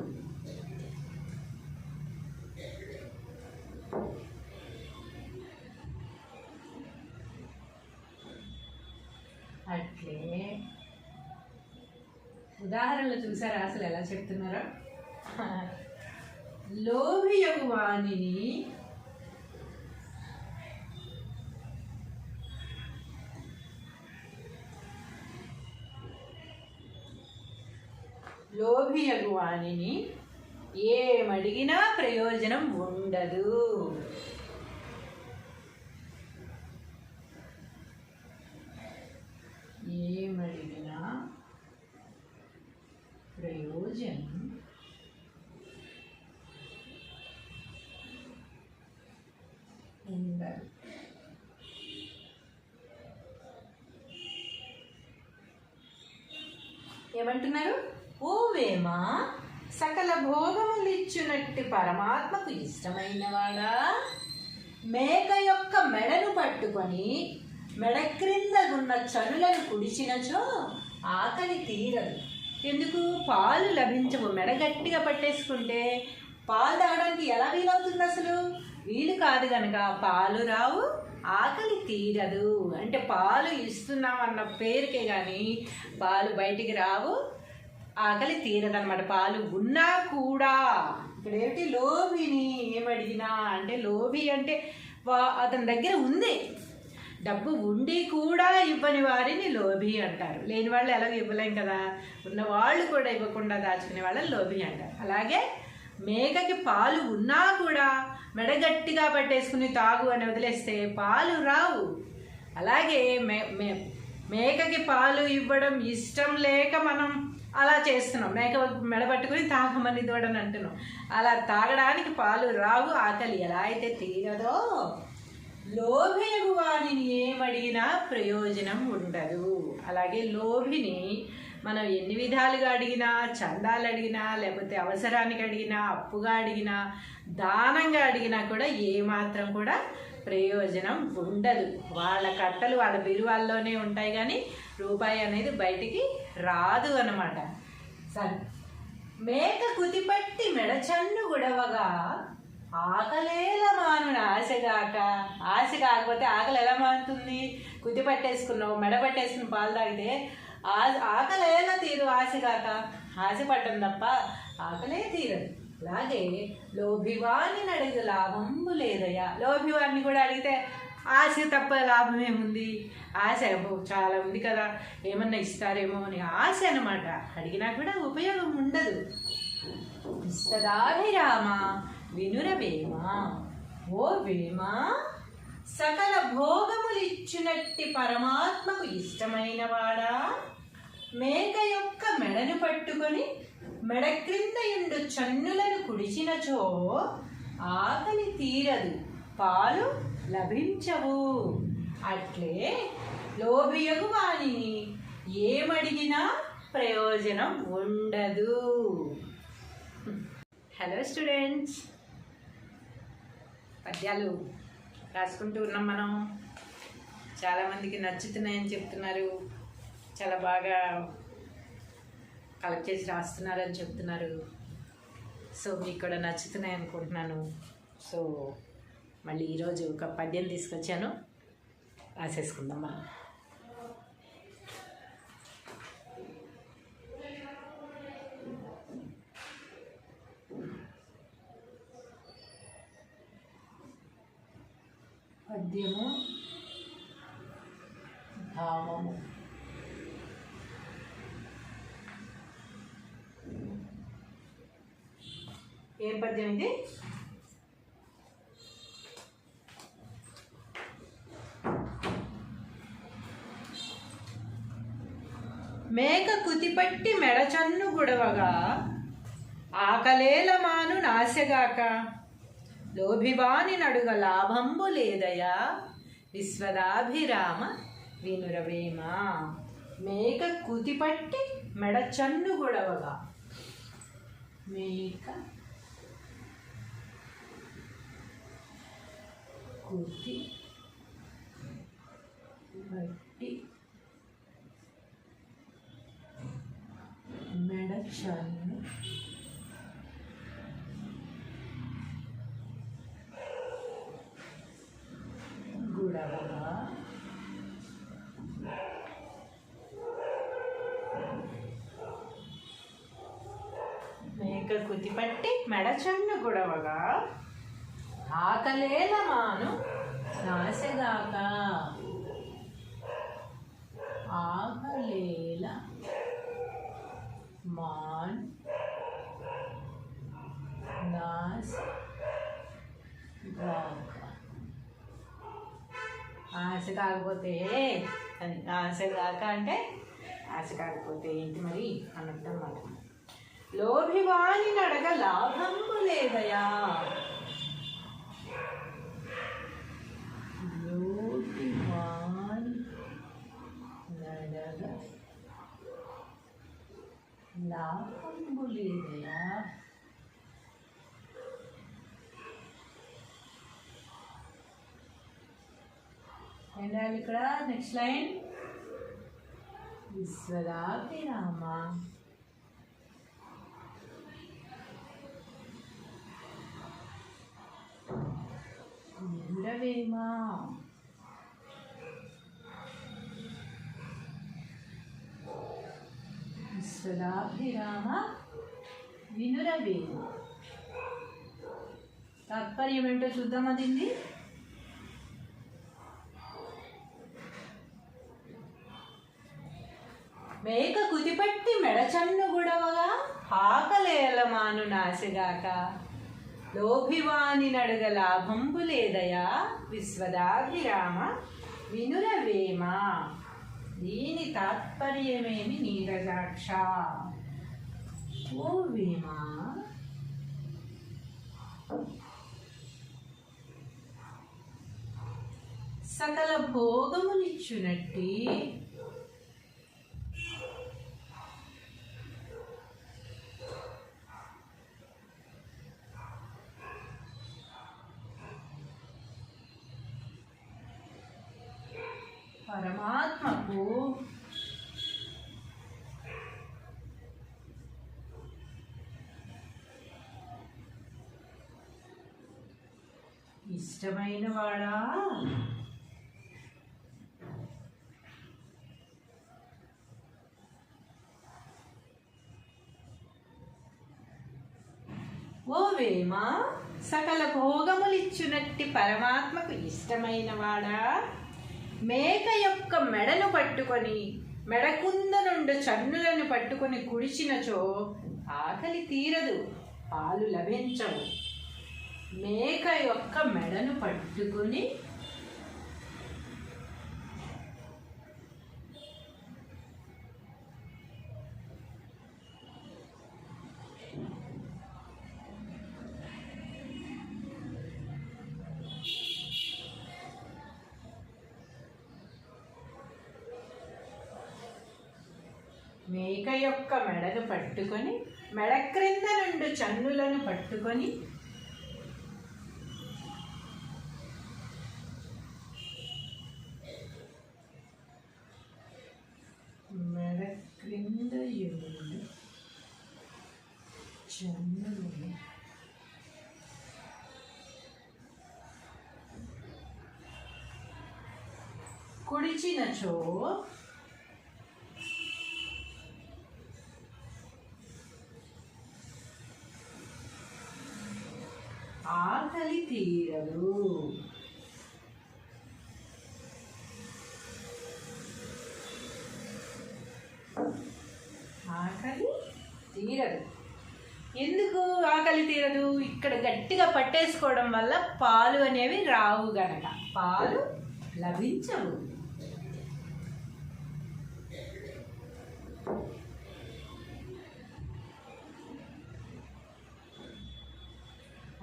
అట్లే ఉదాహరణలు చూసారా అసలు ఎలా చెప్తున్నారో. లోభియగు వాణిని ఏమడిగినా ప్రయోజనం ఉండదు. ఏమడిగినా ప్రయోజనం ఉండదు. ఏమంటున్నారు? ఓ వేమ సకల భోగములిచ్చునట్టి పరమాత్మకు ఇష్టమైన వాడా. మేక యొక్క మెడను పట్టుకొని మెడ క్రింద ఉన్న చనులను కుడిచినచో ఆకలి తీరదు. ఎందుకు? పాలు లభించవు. మెడ గట్టిగా పట్టేసుకుంటే పాలు తాగడానికి ఎలా వీలవుతుంది? అసలు వీలు కాదు కనుక పాలు రావు, ఆకలి తీరదు. అంటే పాలు ఇస్తున్నాం అన్న పేరుకే కానీ పాలు బయటికి రావు, ఆకలి తీరదన్నమాట. పాలు ఉన్నా కూడా ఇక్కడ ఏమిటి? లోభిని ఏమడిగినా అంటే, లోభి అంటే అతని దగ్గర ఉంది, డబ్బు ఉండి కూడా ఇవ్వని వారిని లోభి అంటారు. లేని వాళ్ళు ఎలాగో ఇవ్వలేం కదా, ఉన్నవాళ్ళు కూడా ఇవ్వకుండా దాచుకునే వాళ్ళని లోభి అంటారు. అలాగే మేకకి పాలు ఉన్నా కూడా మెడ గట్టిగా పట్టేసుకుని తాగు అని వదిలేస్తే పాలు రావు. అలాగే మేకకి పాలు ఇవ్వడం ఇష్టం లేక మనం అలా చేస్తున్నాం, మేక మెడ పట్టుకుని తాగమని ఇవ్వడని అంటున్నాం. అలా తాగడానికి పాలు రావు, ఆకలి ఎలా అయితే తీరదో లోభియగు వాణిని ఏమడిగినా ప్రయోజనం ఉండదు. అలాగే లోభిని మనం ఎన్ని విధాలుగా అడిగినా, చందాలు అడిగినా, లేకపోతే అవసరానికి అడిగినా, అప్పుగా అడిగినా, దానంగా అడిగినా కూడా ఏమాత్రం కూడా ప్రయోజనం ఉండదు. వాళ్ళ కట్టలు వాళ్ళ బిరువాల్లోనే ఉంటాయి కానీ రూపాయి అనేది బయటికి రాదు అన్నమాట. సరే, మేక కుతిపట్టి మెడచన్ను గుడవగా ఆకలేల మానుడు ఆశగాక. ఆశ కాకపోతే ఆకలి ఎలా మానుతుంది? కుతి పట్టేసుకున్నావు, మెడ పట్టేసుకుని పాలు తాగితే ఆకలేలా తీరు ఆశగాక. ఆశ పట్టం తప్ప ఆకలే తీరదు. అలాగే లోభివాణి అడిగితే లాభంబు లేదయ్యా. లోభివాణ్ణి కూడా అడిగితే ఆశ తప్ప లాభం ఏముంది? ఆశ చాలా ఉంది కదా, ఏమన్నా ఇస్తారేమో అని ఆశ అన్నమాట. అడిగినా కూడా ఉపయోగం ఉండదు. ఇస్తదాభిరామ వినురవేమా. ఓ వేమ, సకల భోగములిచ్చునట్టి పరమాత్మకు ఇష్టమైన వాడా, మేక యొక్క మెడను పట్టుకొని మెడ క్రింద ఎండు చన్నులను కుడిచినచో ఆకలి తీరదు, పాలు లభించవు. అట్లే లోభియగు వాణిని ఏమడిగినా ప్రయోజనం ఉండదు. హలో స్టూడెంట్స్, పద్యాలు రాసుకుంటూ ఉన్నాం మనం. చాలామందికి నచ్చుతున్నాయని చెప్తున్నారు, చాలా బాగా కలెక్ట్ చేసి రాస్తున్నారని చెప్తున్నారు. సో మీకు కూడా నచ్చుతున్నాయి అనుకుంటున్నాను. సో మళ్ళీ ఈరోజు ఒక పద్యం తీసుకొచ్చాను, రాసేసుకుందాం మనం. పద్యము భావము. ఏం పద్యం ఇది? మేక కుతిపట్టి మెడచన్ను గుడవగా ఆకలేల మాను నాశగాక, లోభివాని నడుగ లాభంబు లేదయా, విశ్వదాభిరామ వినురవేమ. మేక కుతిపట్టి మెడచన్ను గుడవగా, మేక కుతి బట్టి మెడచన్ను గుడవగా మేక కుతిపట్టి మెడచన్ను గుడవగా ఆకలేల మాను నాశగాక. ఆకలేల మాన్ నాశగాక. ఆశ కాకపోతే అని, ఆశగాక అంటే ఆశ కాకపోతే ఏంటి మరి అన్నట్టు అన్నమాట. లోభివాని నడగ లాభంబు లేదయా. లోభివాని నడగ లాభంబు లేదయా. ఏంటా రాయాలి ఇక్కడ నెక్స్ట్ లైన్. విశ్వదాభిరామ వినురవేమ. విశ్వదాభిరామ వినురవేమ. తాత్పర్యం ఏంటో చూద్దామా దీన్ని. మేక కుతిపట్టి మెడచన్ను గుడవగా ఆకలేలమాను నాసిగాక లోభివాని నడుగ లాభంబు లేదయా విశ్వదాభిరామ వినురవేమ. దీని తాత్పర్యమేమి నీరజాక్ష. ఓ వేమ, సకల భోగములిచ్చునట్టి పరమాత్మకు ఇష్టమైన వాడా ఓ వేమ, సకల భోగములిచ్చునట్టి పరమాత్మకు ఇష్టమైన వాడా, మేక యొక్క మెడను పట్టుకొని మెడకుంద నుండి చన్నులను పట్టుకొని కుడిచినచో ఆకలి తీరదు, పాలు లభించవు. మేక యొక్క మెడను పట్టుకొని మేక యొక్క మెడను పట్టుకొని మెడ క్రింద నుండి చన్నులను పట్టుకొని మెడ క్రింద చన్నులను కుడిచినచో ఆకలి తీరదు. ఆకలి తీరదు. ఎందుకు ఆకలి తీరదు? ఇక్కడ గట్టిగా పట్టేసుకోవడం వల్ల పాలు అనేవి రావు గనక పాలు లభించవు.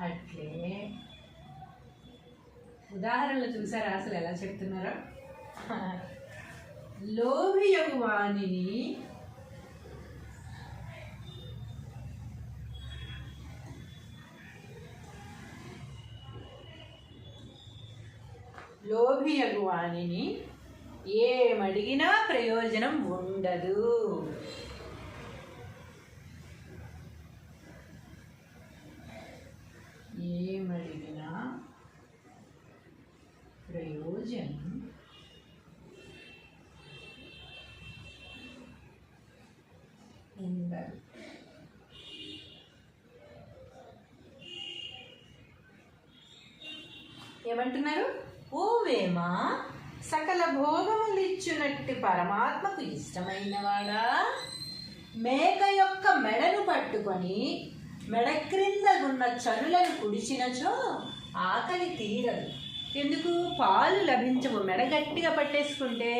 అట్లే ఉదాహరణలు చూసారా అసలు ఎలా చెప్తున్నారో. లోభియగు వాణిని ఏమడిగినా ప్రయోజనం ఉండదు. ఏమడిగినా ప్రయోజనం ఉండదు. ఏమంటున్నారు? ఓ వేమ, సకల భోగములిచ్చునట్టి పరమాత్మకు ఇష్టమైన వాడా, మేక యొక్క మెడను పట్టుకొని మెడ క్రింద ఉన్న చనులను కుడిచినచో ఆకలి తీరదు. ఎందుకు? పాలు లభించవు. మెడ గట్టిగా పట్టేసుకుంటే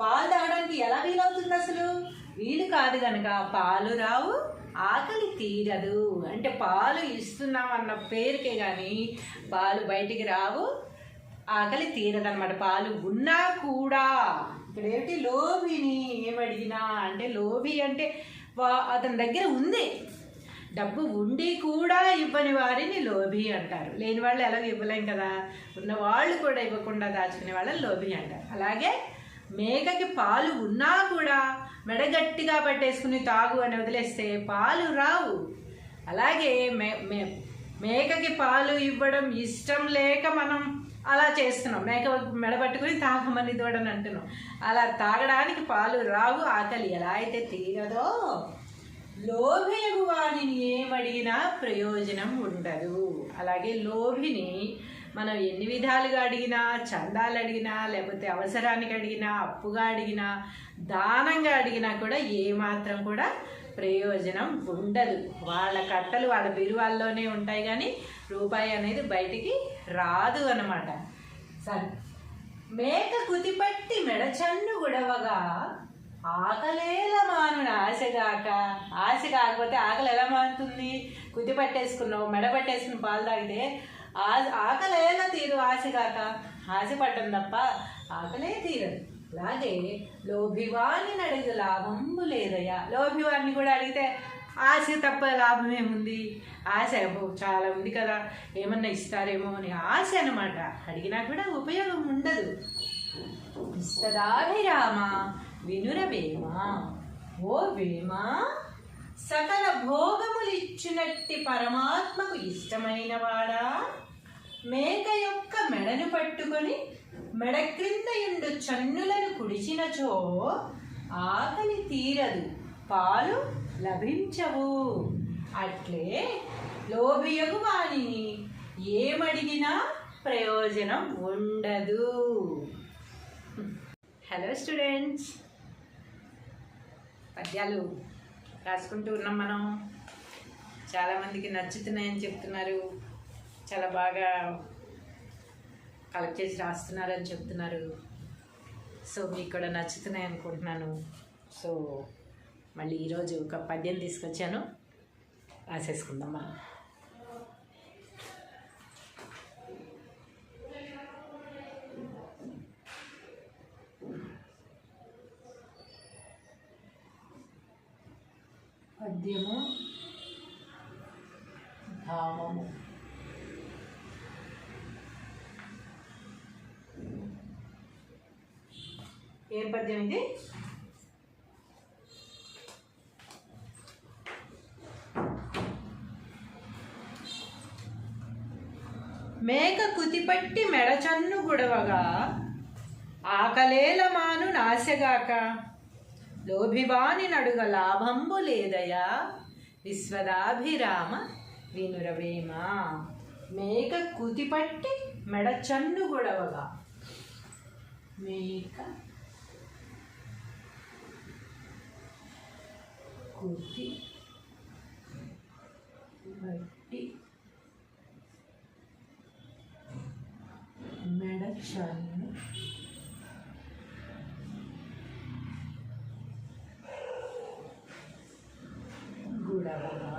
పాలు తాగడానికి ఎలా వీలవుతుంది? అసలు వీలు కాదు కనుక పాలు రావు, ఆకలి తీరదు. అంటే పాలు ఇస్తున్నాం అన్న పేరుకే కానీ పాలు బయటికి రావు, ఆకలి తీరదన్నమాట. పాలు ఉన్నా కూడా ఇక్కడ ఏమిటి? లోభిని ఏమడిగినా అంటే లోభి అంటే అతని దగ్గర ఉంది, డబ్బు ఉండి కూడా ఇవ్వని వారిని లోభి అంటారు. లేని వాళ్ళు ఎలాగో ఇవ్వలేం కదా, ఉన్నవాళ్ళు కూడా ఇవ్వకుండా దాచుకునే వాళ్ళని లోభి అంటారు. అలాగే మేకకి పాలు ఉన్నా కూడా మెడగట్టిగా పట్టేసుకుని తాగు అని వదిలేస్తే పాలు రావు. అలాగే మేకకి పాలు ఇవ్వడం ఇష్టం లేక మనం అలా చేస్తున్నాం, మేక మెడబట్టుకుని తాగమని దూడని అంటున్నాం. అలా తాగడానికి పాలు రావు, ఆకలి ఎలా అయితే తీరదో లోభియగు వాణిని ఏమడిగినా ప్రయోజనం ఉండదు. అలాగే లోభిని మనం ఎన్ని విధాలుగా అడిగినా, చందాలు అడిగినా, లేకపోతే అవసరానికి అడిగినా, అప్పుగా అడిగినా, దానంగా అడిగినా కూడా ఏమాత్రం కూడా ప్రయోజనం ఉండదు. వాళ్ళ కట్టలు వాళ్ళ బిరువాల్లోనే ఉంటాయి కానీ రూపాయి అనేది బయటికి రాదు అన్నమాట. సరే, మేక కుతిపట్టి మెడచన్ను గుడవగా ఆకలేల మానున ఆశగాక. ఆశ కాకపోతే ఆకలి ఎలా మానుతుంది? కుతి పట్టేసుకున్నావు, మెడ పట్టేసుకుని పాలు తాగితే ఆకలేలా తీరు? ఆశగాక ఆశ పడ్డం తప్ప ఆకలే తీరదు. అలాగే లోభివాణ్ణి అడిగితే లాభము లేదయ్యా. లోభివాణ్ణి కూడా అడిగితే ఆశ తప్ప లాభం ఏముంది? ఆశ చాలా ఉంది కదా, ఏమన్నా ఇస్తారేమో అని ఆశ అనమాట. అడిగినా కూడా ఉపయోగం ఉండదు. ఇష్టదాభిరామ వినురవేమ. ఓ వేమ, సకల భోగములిచ్చినట్టి పరమాత్మకు ఇష్టమైన వాడా, మేక యొక్క మెడను పట్టుకొని మెడ క్రిందయుండు చన్నులను కుడిచినచో ఆకలి తీరదు, పాలు లభించవు. అట్లే లోభియగు వాణిని ఏమడిగినా ప్రయోజనం ఉండదు. హలో స్టూడెంట్స్, పద్యాలు రాసుకుంటూ ఉన్నాం మనం. చాలామందికి నచ్చుతున్నాయని చెప్తున్నారు, చాలా బాగా కలెక్ట్ చేసి రాస్తున్నారని చెప్తున్నారు. సో మీకు కూడా నచ్చుతున్నాయి అనుకుంటున్నాను. సో మళ్ళీ ఈరోజు ఒక పద్యం తీసుకొచ్చాను, రాసేసుకుందాం మనం. పద్యము భావము. ఏం పద్యం ఇది? మేక కుతిపట్టి మెడచన్ను గుడవగా ఆకలేల మాను నాశగాక, లోభివాని నడుగ లాభంబు లేదయా, విశ్వదాభిరామ వినురవేమ. మేక కుతిపట్టి మెడచన్ను గుడవగా, మేక కుతి పట్టి మెడచన్ను గుడవగా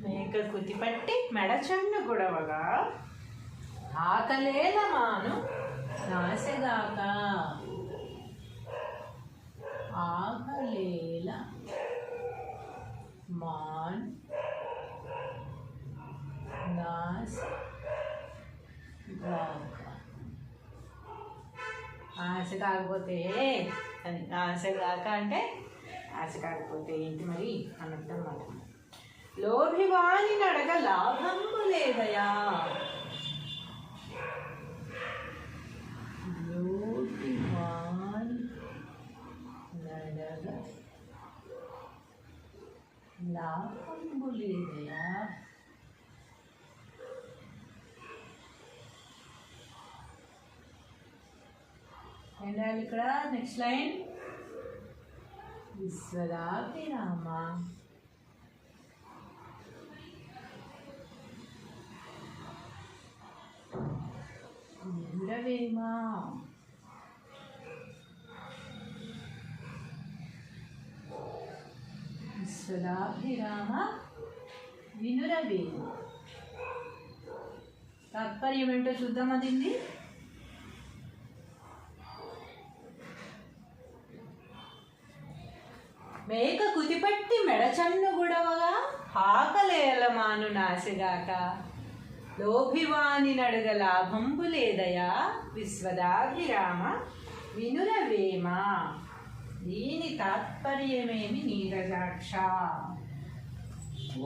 మేక కుతిపట్టి మెడచన్ను గుడవగా ఆకలేల మాను నాశగాక. ఆకలేల మాన్ నాశగాక. ఆశ కాకపోతే అని, ఆశగాక అంటే ఆశ కాకపోతే ఏంటి మరి అన్నట్టు అన్నమాట. లోభివాని నడగ లాభంబు లేదయా. లోభివాని నడగ లాభంబు లేదయా. ఏంటంటే ఇక్కడ నెక్స్ట్ లైన్ విశ్వదాభిరామ వినురవేమ. విశ్వదాభిరామ వినురవేమ. తాత్పర్యం ఏంటో చూద్దాం. అదింది మేక కుతిపట్టి మెడచన్ను గుడవగా ఆకలేలమాను నాసిగాక లోభివాని నడుగ లాభంబు లేదయా విశ్వదాభిరామ వినురవేమ. దీని తాత్పర్యమేమి నీరజాక్ష?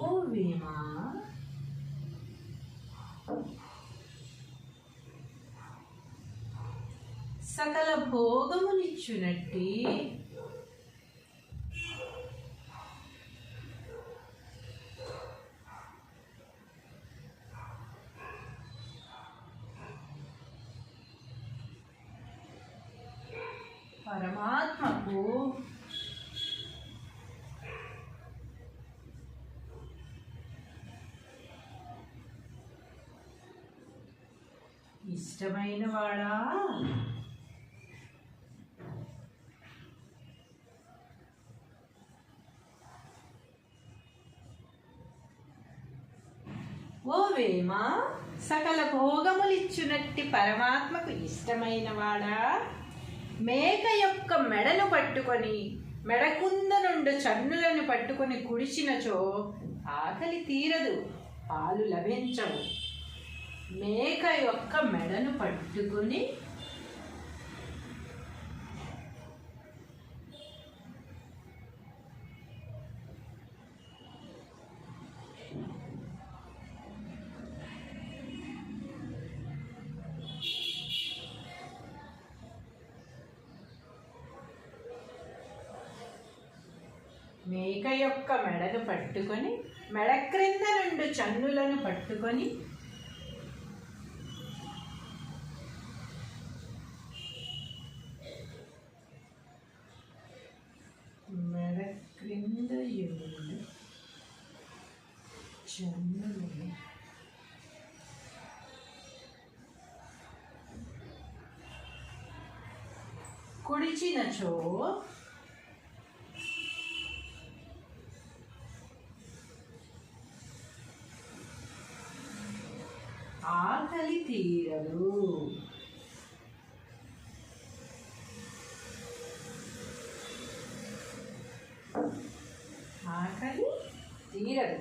ఓ వేమ, సకల భోగమునిచ్చునట్టి పరమాత్మకు ఇష్టమైన వాడా ఓ వేమ, సకల భోగములిచ్చునట్టి పరమాత్మకు ఇష్టమైన వాడా, మేక యొక్క మెడను పట్టుకొని మెడకుంద నుండి చన్నులను పట్టుకొని కుడిచినచో ఆకలి తీరదు, పాలు లభించవు. మేక యొక్క మెడను పట్టుకొని మేక యొక్క మెడను పట్టుకొని మెడ క్రింద నుండి చన్నులను పట్టుకొని మెడ క్రింద నుండి చన్నులను కుడిచినచో ఆకలి తీరదు. ఆకలి తీరదు.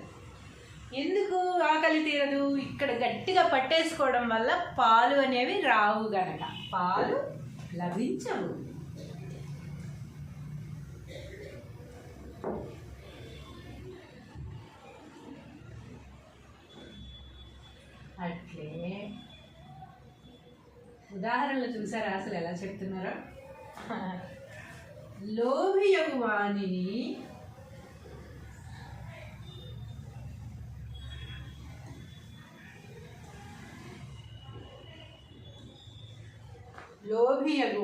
ఎందుకు ఆకలి తీరదు? ఇక్కడ గట్టిగా పట్టేసుకోవడం వల్ల పాలు అనేవి రావు గనక పాలు లభించవు. అట్లే ఉదాహరణలు చూసారా అసలు ఎలా చెప్తున్నారో? లోభియగు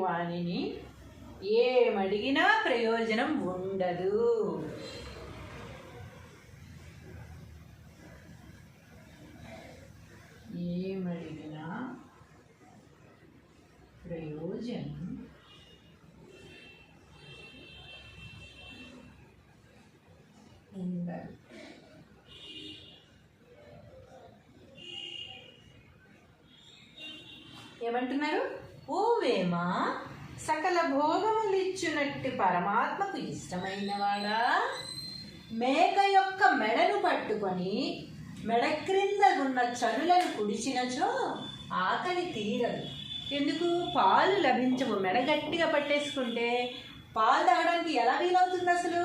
వాణిని ఏమడిగినా ప్రయోజనం ఉండదు. ఏమడిగినా ప్రయోజనం ఉండదు. ఏమంటున్నారు? ఓ వేమ, సకల భోగములిచ్చునట్టి పరమాత్మకు ఇష్టమైన వాడా, మేక యొక్క మెడను పట్టుకొని మెడ క్రింద ఉన్న చనులను కుడిచినచో ఆకలి తీరదు. ఎందుకు? పాలు లభించవు. మెడ గట్టిగా పట్టేసుకుంటే పాలు తాగడానికి ఎలా వీలవుతుంది? అసలు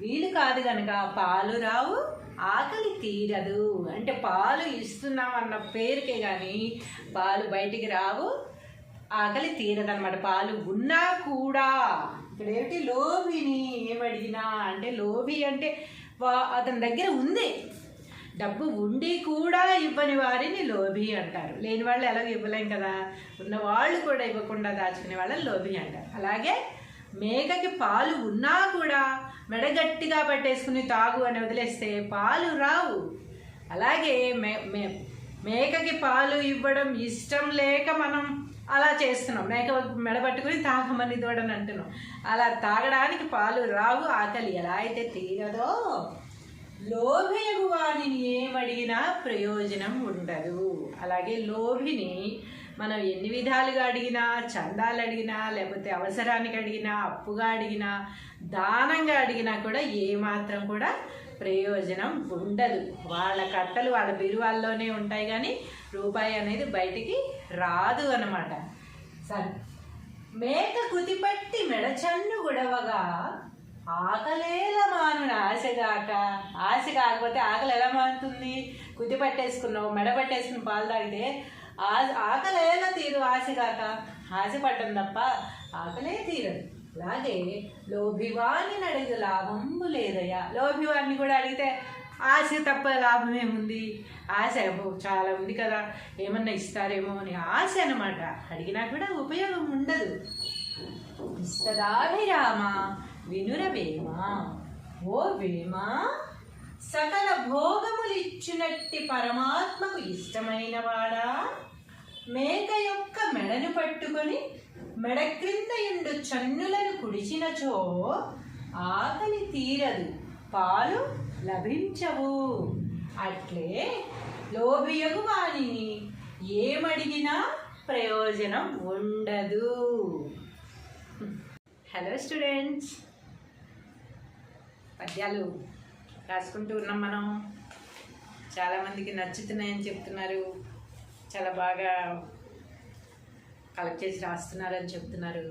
వీలు కాదు కనుక పాలు రావు, ఆకలి తీరదు. అంటే పాలు ఇస్తున్నాం అన్న పేరుకే కానీ పాలు బయటికి రావు, ఆకలి తీరదన్నమాట. పాలు ఉన్నా కూడా ఇక్కడ ఏమిటి? లోభిని ఏమడిగినా అంటే, లోభి అంటే అతని దగ్గర ఉంది, డబ్బు ఉండి కూడా ఇవ్వని వారిని లోభి అంటారు. లేని వాళ్ళు ఎలాగో ఇవ్వలేం కదా, ఉన్నవాళ్ళు కూడా ఇవ్వకుండా దాచుకునే వాళ్ళని లోభి అంటారు. అలాగే మేకకి పాలు ఉన్నా కూడా మెడ గట్టిగా పట్టేసుకుని తాగు అని వదిలేస్తే పాలు రావు. అలాగే మేకకి పాలు ఇవ్వడం ఇష్టం లేక మనం అలా చేస్తున్నాం, మేక మెడ పట్టుకుని తాగమని ఇవ్వడం అంటున్నాం. అలా తాగడానికి పాలు రావు, ఆకలి ఎలా అయితే తీరదో లోభియగు వాణిని ఏమడిగినా ప్రయోజనం ఉండదు. అలాగే లోభిని మనం ఎన్ని విధాలుగా అడిగినా, చందాలు అడిగినా, లేకపోతే అవసరానికి అడిగినా, అప్పుగా అడిగినా, దానంగా అడిగినా కూడా ఏమాత్రం కూడా ప్రయోజనం ఉండదు. వాళ్ళ కట్టలు వాళ్ళ బీరువాల్లోనే ఉంటాయి, కానీ రూపాయి అనేది బయటికి రాదు అన్నమాట. సరే, మేక కుతిపట్టి మెడచన్ను గుడవగా ఆకలేల మానుడు ఆశగాక. ఆశ కాకపోతే ఆకలి ఎలా మారుతుంది? కుతి పట్టేసుకున్నావు, మెడ పట్టేసుకుని పాలు తాగితే ఆకలేలా తీరు ఆశగాక. ఆశపడ్డం తప్ప ఆకలే తీరదు. అలాగే లోభివాణి అడిగి లాభంబు లేదయ్యా. లోభివాణ్ణి కూడా అడిగితే ఆశ తప్ప లాభం ఏముంది? ఆశ చాలా ఉంది కదా, ఏమన్నా ఇస్తారేమో అని ఆశ అనమాట. అడిగినా కూడా ఉపయోగం ఉండదు. ఇస్తదాభిరామ వినురవేమ. ఓ వేమ, సకల భోగములిచ్చినట్టి పరమాత్మకు ఇష్టమైన వాడా, మేక యొక్క మెడను పట్టుకొని మెడ క్రింద ఎండు చన్నులను కుడిచినచో ఆకలి తీరదు, పాలు లభించవు. అట్లే లోభియగు వాణిని ఏమడిగినా ప్రయోజనం ఉండదు. హలో స్టూడెంట్స్, పద్యాలు రాసుకుంటూ ఉన్నాం మనం. చాలామందికి నచ్చుతున్నాయని చెప్తున్నారు, చాలా బాగా కలెక్ట్ చేసి రాస్తున్నారని చెప్తున్నారు.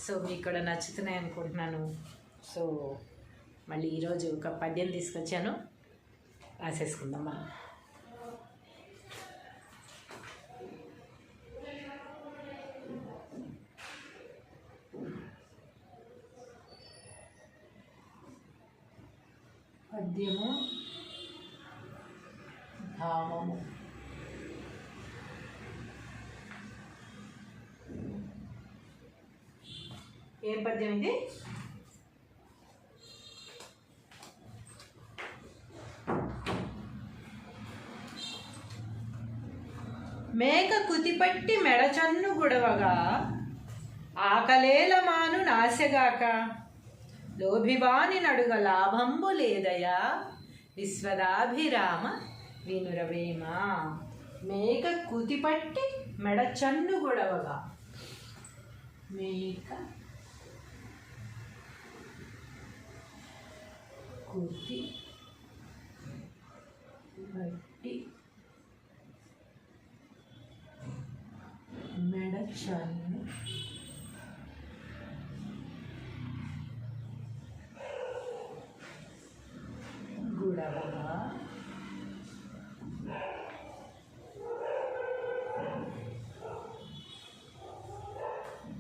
సో మీకు కూడా నచ్చుతున్నాయి అనుకుంటున్నాను. సో మళ్ళీ ఈరోజు ఒక పద్యం తీసుకొచ్చాను, రాసేసుకుందాం మనం. పద్యము భావము. ఏం పద్యం ఇది? మేక కుతిపట్టి మెడచన్ను గుడవగా ఆకలేల మాను నాశగాక. లోభివాని నడుగ లాభంబు లేదయా, విశ్వదాభిరామ వినురవేమ. మేక కుతిపట్టి మెడచన్ను గుడవగా. మేక కుతి పట్టి మెడచన్ను గుడవగా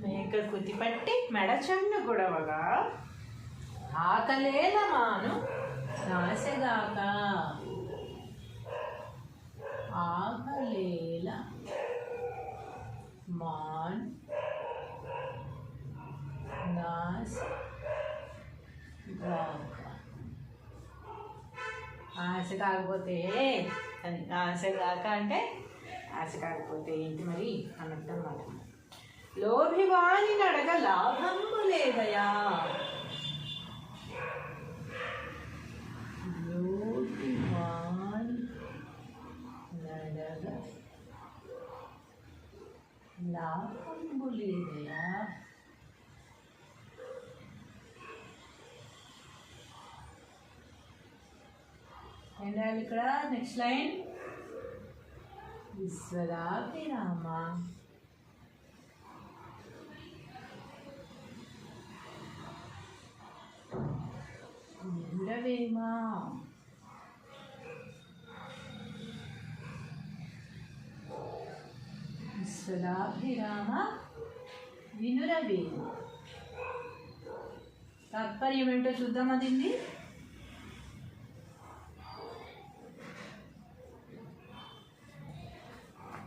మేక కుతిపట్టి మెడచన్ను గుడవగా ఆకలేల మాను నాశగాక. ఆకలేల మాన్ నాశగాక. ఆశ కాకపోతే అది ఆశగాక అంటే ఆశ కాకపోతే ఏంటి మరి అన్నట్టు అన్నమాట. లోభివాని నడగ లాభంబు లేదయా. లోభివాని నడగ లాభంబు లేదయా. ఏంటంటే ఇక్కడ నెక్స్ట్ లైన్ విశ్వదాభిరామ వినురవేమ. విశ్వదాభిరామ వినురవేమ. తాత్పర్యం ఏంటో చూద్దాం. అదింది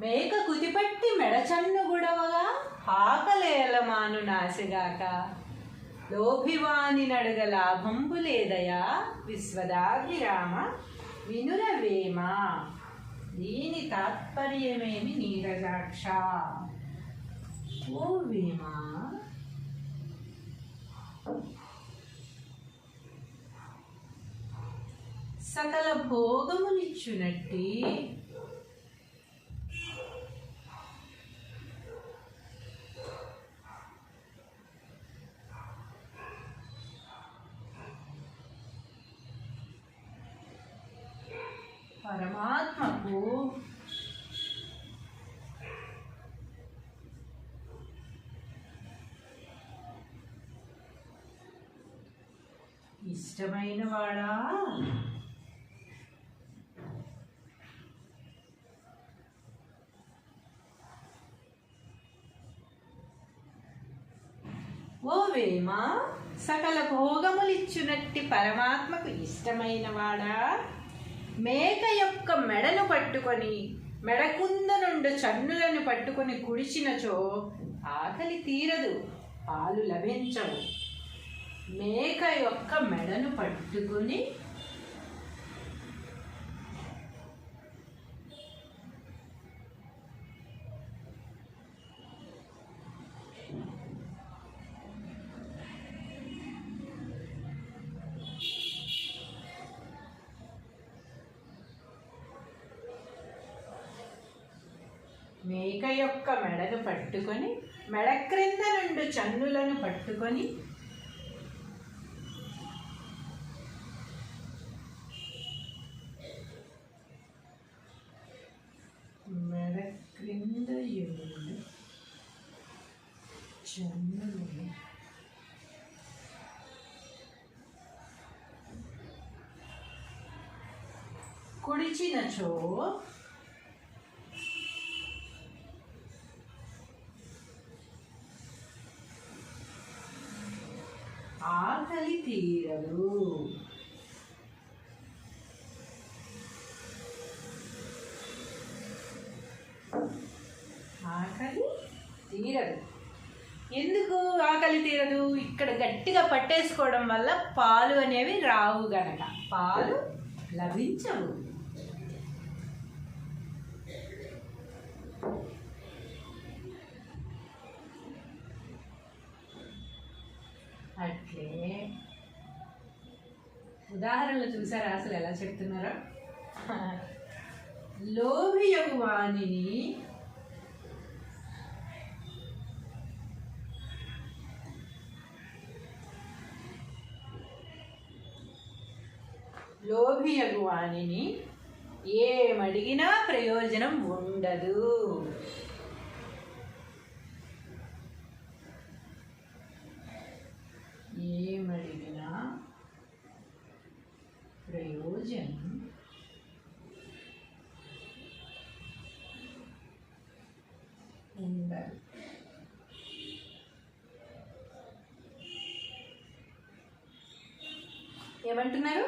మేక కుతిపట్టి మెడచన్ను గుడవగా ఆకలేల మాను నాశగాక. లోభివాని నడుగ లాభంబు లేదయా, విశ్వదాభిరామ వినురవేమ. దీని తాత్పర్యమేమి నీరజాక్ష. ఓ వేమ, సకల భోగములిచ్చునట్టి పరమాత్మకు ఇష్టమైన వాడా ఓ వేమ సకల భోగములిచ్చునట్టి పరమాత్మకు ఇష్టమైన వాడా మేక యొక్క మెడను పట్టుకొని మెడకుంద నుండి చన్నులను పట్టుకొని కుడిచినచో ఆకలి తీరదు, పాలు లభించవు. మేక యొక్క మెడను పట్టుకొని మేక యొక్క మెడను పట్టుకొని మెడ క్రింద నుండి చన్నులను పట్టుకొని మెడ క్రింద చన్నులను కుడిచినచో ఆకలి తీరదు. ఆకలి తీరదు. ఎందుకు ఆకలి తీరదు? ఇక్కడ గట్టిగా పట్టేసుకోవడం వల్ల పాలు అనేవి రావు గనక పాలు లభించవు. అట్లే ఉదాహరణలు చూసారా అసలు ఎలా చెప్తున్నారో? లోభియగు వాణిని ఏమడిగినా ప్రయోజనం ఉండదు. ఏమడిగినా ప్రయోజనం ఉండదు. ఏమంటున్నారు?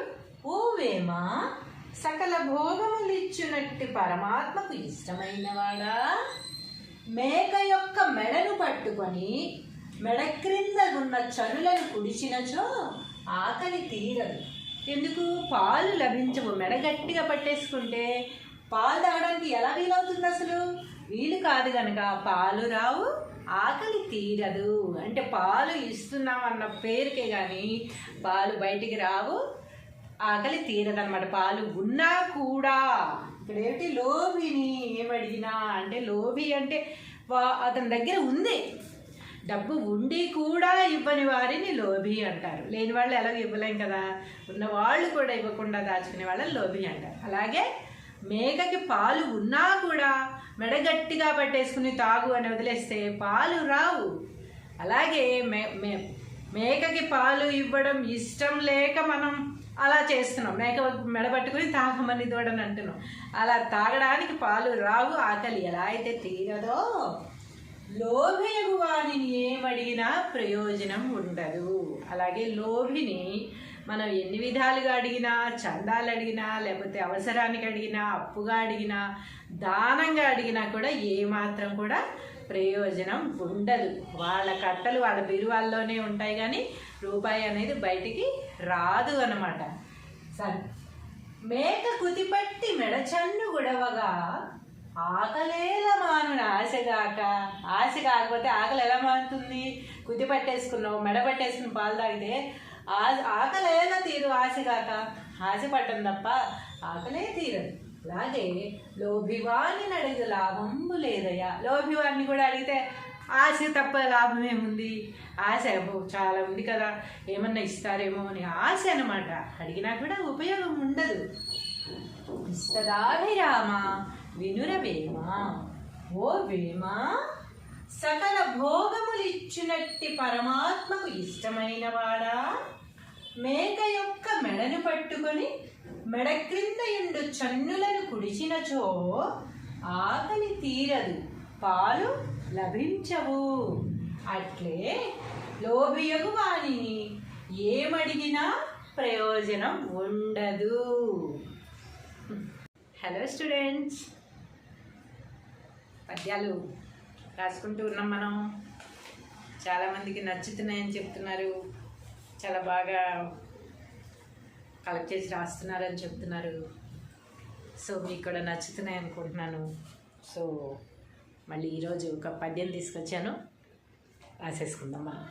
ఓ వేమ సకల భోగములిచ్చునట్టి పరమాత్మకు ఇష్టమైన వాడా మేక యొక్క మెడను పట్టుకొని మెడ క్రింద ఉన్న చనులను కుడిచినచో ఆకలి తీరదు. ఎందుకు? పాలు లభించవు. మెడ గట్టిగా పట్టేసుకుంటే పాలు తాగడానికి ఎలా వీలవుతుంది? అసలు వీలు కాదు కనుక పాలు రావు, ఆకలి తీరదు. అంటే పాలు ఇస్తున్నాం అన్న పేరుకే కానీ పాలు బయటికి రావు, ఆకలి తీరదన్నమాట. పాలు ఉన్నా కూడా ఇక్కడ ఏమిటి? లోభిని ఏమడిగినా అంటే లోభి అంటే అతని దగ్గర ఉంది డబ్బు ఉండి కూడా ఇవ్వని వారిని లోభి అంటారు. లేని వాళ్ళు ఎలాగో ఇవ్వలేం కదా, ఉన్న వాళ్ళు కూడా ఇవ్వకుండా దాచుకునే వాళ్ళని లోభి అంటారు. అలాగే మేకకి పాలు ఉన్నా కూడా మెడ గట్టిగా పట్టేసుకుని తాగు అని వదిలేస్తే పాలు రావు. అలాగే మేకకి పాలు ఇవ్వడం ఇష్టం లేక మనం అలా చేస్తున్నాం. మేక మెడ పట్టుకుని తాగమని దూడని అంటున్నాం. అలా తాగడానికి పాలు రావు, ఆకలి ఎలా అయితే తీరదో లోభియగు వాణిని ఏమడిగినా ప్రయోజనం ఉండదు. అలాగే లోభిని మనం ఎన్ని విధాలుగా అడిగినా, చందాలు అడిగినా, లేకపోతే అవసరానికి అడిగినా, అప్పుగా అడిగినా, దానంగా అడిగినా కూడా ఏమాత్రం కూడా ప్రయోజనం ఉండదు. వాళ్ళ కట్టలు వాళ్ళ బిరువాల్లోనే ఉంటాయి కానీ రూపాయి అనేది బయటికి రాదు అన్నమాట. సరే, మేక కుతిపట్టి మెడచన్ను గుడవగా ఆకలేల మానుని ఆశగాక. ఆశ కాకపోతే ఆకలి ఎలా మానుతుంది? కుతి పట్టేసుకున్నావు, మెడ పట్టేసుకుని పాలు తాగితే ఆకలేలా తీరు ఆశగాక. ఆశ పడ్డం తప్ప ఆకలే తీరదు. అలాగే లోభివాణ్ణి అడిగితే లాభము లేదయ్యా. లోభివాణ్ణి కూడా అడిగితే ఆశ తప్ప లాభం ఏముంది? ఆశ చాలా ఉంది కదా, ఏమన్నా ఇస్తారేమో అని ఆశ అనమాట. అడిగినా కూడా ఉపయోగం ఉండదు. విశ్వదాభిరామ వినురవేమ. ఓ వేమ, సకల భోగములిచ్చునట్టి పరమాత్మకు ఇష్టమైన వాడా, మేక యొక్క మెడను పట్టుకొని మెడ క్రిందయుండు చన్నులను కుడిచినచో ఆకలి తీరదు, పాలు లభించవు. అట్లే లోభియగు వానిని ఏమడిగినా ప్రయోజనం ఉండదు. హలో స్టూడెంట్స్, పద్యాలు రాసుకుంటూ ఉన్నాం మనం. చాలామందికి నచ్చుతున్నాయని చెప్తున్నారు, చాలా బాగా కలెక్ట్ చేసి రాస్తున్నారని చెప్తున్నారు. సో మీకు కూడా నచ్చుతున్నాయి అనుకుంటున్నాను. సో మళ్ళీ ఈరోజు ఒక పద్యం తీసుకొచ్చాను, రాసేసుకుందాం మనం.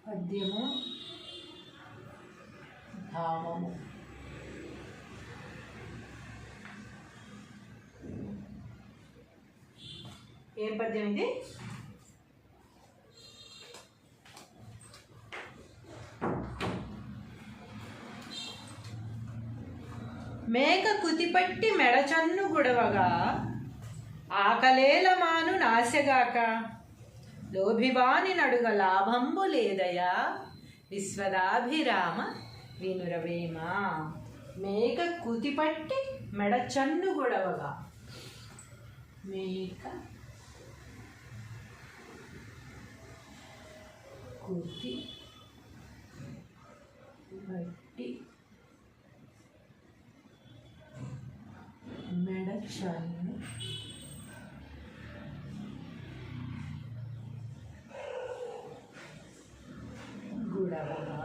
పద్యము భావము. ఏం పద్యం ఇది? మేక కుతిపట్టి మెడచన్ను గుడవగా ఆకలేలమాను నాశగాక, లోభివాని నడుగ లాభంబు లేదయా, విశ్వదాభిరామ వినురవేమ. మేక కుతిపట్టి మెడచన్ను గుడవగా, మేక కుతి పట్టి మెడచన్ను గుడవగా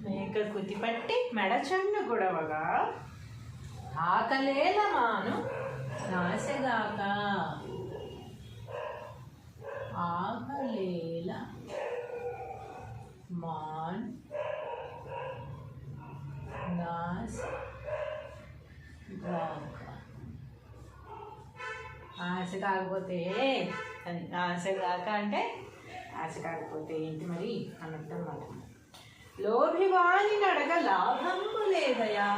మేక కుతిపట్టి మెడచన్ను గుడవగా ఆకలేలమాను నాశగాక, ఆకలేల మాన్ నాశగాక. ఆశ కాకపోతే అని, ఆశగాక అంటే ఆశ కాకపోతే ఏంటి మరి అన్నట్టు అన్నమాట. లోభివాని నడగ లాభంబు లేదయా,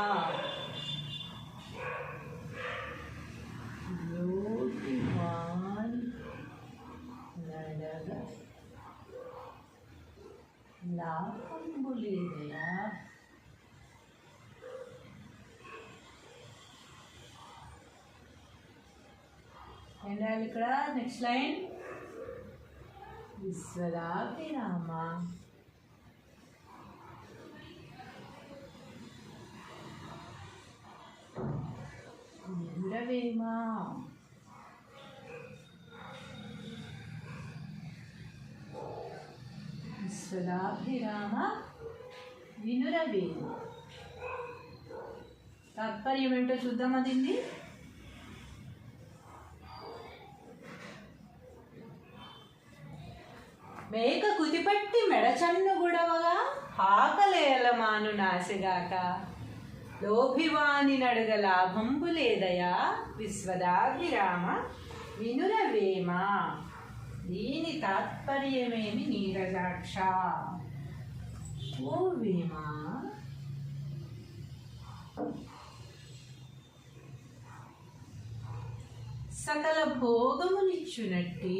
లోభివాని నడగ లాభంబు లేదయా. ఏంటంటే ఇక్కడ నెక్స్ట్ లైన్, విశ్వదాభిరామ వినురవేమ. విశ్వదాభిరామ వినురవేమ. తాత్పర్యం ఏంటో చూద్దాం. అదింది మేక కుతిపట్టి మెడచన్ను గుడవగా ఆకలేలమాను నాశగాక, లోభివాని నడుగ లాభంబు లేదయా, విశ్వదాభిరామ వినురవేమ. దీని తాత్పర్యమేమి నీరజాక్ష? ఓ వేమ, సకల భోగములిచ్చునట్టి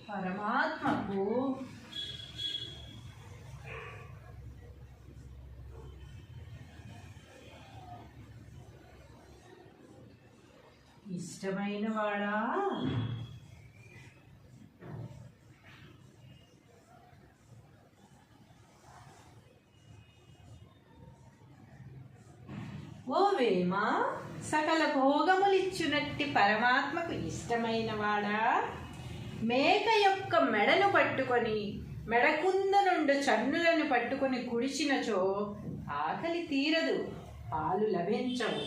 పరమాత్మకు ఇష్టమైన వాడా, ఓ వేమ, సకల భోగములిచ్చునట్టి పరమాత్మకు ఇష్టమైన వాడా, మేక యొక్క మెడను పట్టుకొని మెడకుంద నుండి చన్నులను పట్టుకొని కుడిచినచో ఆకలి తీరదు, పాలు లభించవు.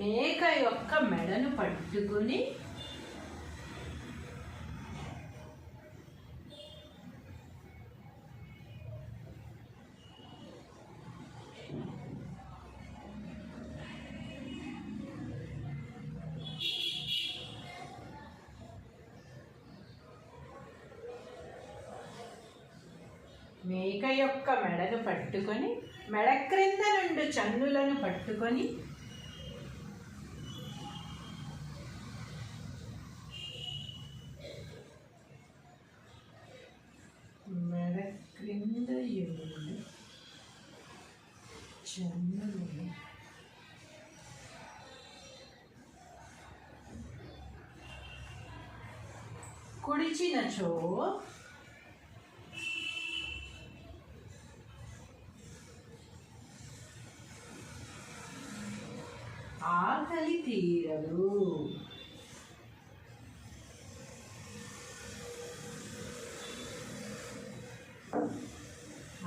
మేక యొక్క మెడను పట్టుకుని మేక యొక్క మెడను పట్టుకొని మెడ క్రింద నుండి చన్నులను పట్టుకొని మెడ క్రింద నుండి చన్నులను కుడిచినచో ఆకలి తీరదు.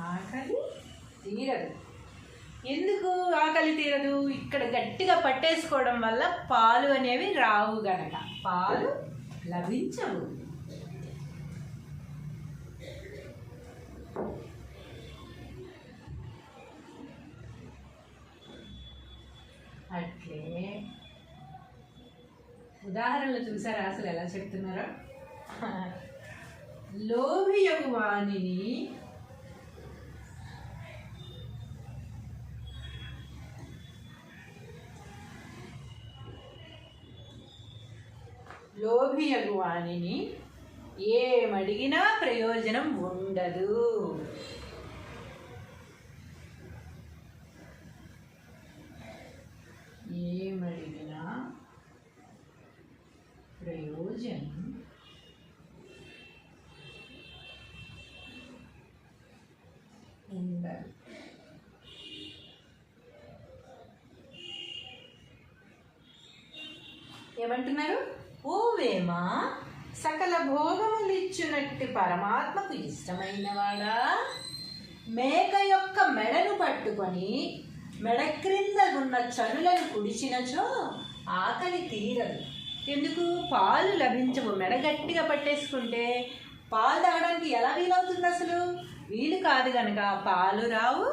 ఆకలి తీరదు. ఎందుకు ఆకలి తీరదు? ఇక్కడ గట్టిగా పట్టేసుకోవడం వల్ల పాలు అనేవి రావు గనక, పాలు లభించవు. అట్లే ఉదాహరణలు చూసారా అసలు ఎలా చెప్తున్నారో? లోభియగు వానిని ఏమడిగినా ప్రయోజనం ఉండదు. ఏమడిగినా ప్రయోజనం ఉండదు. ఏమంటున్నారు? ఓ వేమ, సకల భోగములిచ్చునట్టి పరమాత్మకు ఇష్టమైన వాడా, మేక యొక్క మెడను పట్టుకొని మెడ క్రింద ఉన్న చనులను కుడిచినచో ఆకలి తీరదు. ఎందుకు? పాలు లభించవు. మెడ గట్టిగా పట్టేసుకుంటే పాలు తాగడానికి ఎలా వీలవుతుంది? అసలు వీలు కాదు కనుక పాలు రావు,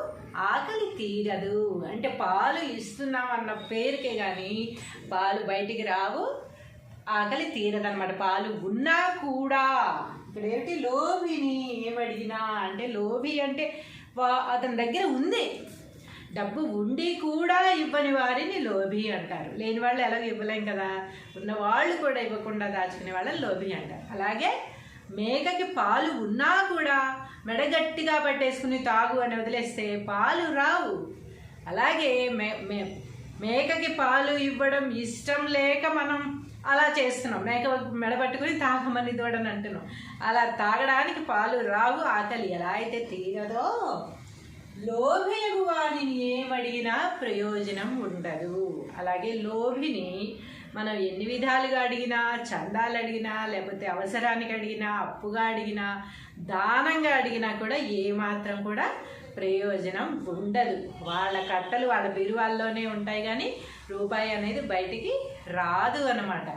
ఆకలి తీరదు. అంటే పాలు ఇస్తున్నాం అన్న పేరుకే కానీ పాలు బయటికి రావు, ఆకలి తీరదన్నమాట. పాలు ఉన్నా కూడా ఇక్కడ ఏంటి? లోభిని ఏమడిగినా అంటే, లోభి అంటే అతని దగ్గర ఉంది, డబ్బు ఉండి కూడా ఇవ్వని వారిని లోభి అంటారు. లేని వాళ్ళు ఎలాగో ఇవ్వలేం కదా, ఉన్నవాళ్ళు కూడా ఇవ్వకుండా దాచుకునే వాళ్ళని లోభి అంటారు. అలాగే మేకకి పాలు ఉన్నా కూడా మెడగట్టిగా పట్టేసుకుని తాగు అని వదిలేస్తే పాలు రావు. అలాగే మేకకి పాలు ఇవ్వడం ఇష్టం లేక మనం అలా చేస్తున్నాం, మేక మెడబట్టుకుని తాగమని ఇవ్వడం అంటున్నాం. అలా తాగడానికి పాలు రావు, ఆకలి ఎలా అయితే తీరదో లోభియగు వానిని ఏమడిగినా ప్రయోజనం ఉండదు. అలాగే లోభిని మనం ఎన్ని విధాలుగా అడిగినా, చందాలు అడిగినా, లేకపోతే అవసరానికి అడిగినా, అప్పుగా అడిగినా, దానంగా అడిగినా కూడా ఏమాత్రం కూడా ప్రయోజనం ఉండదు. వాళ్ళ కట్టలు వాళ్ళ బిరువాల్లోనే ఉంటాయి కానీ రూపాయి అనేది బయటికి రాదు అన్నమాట.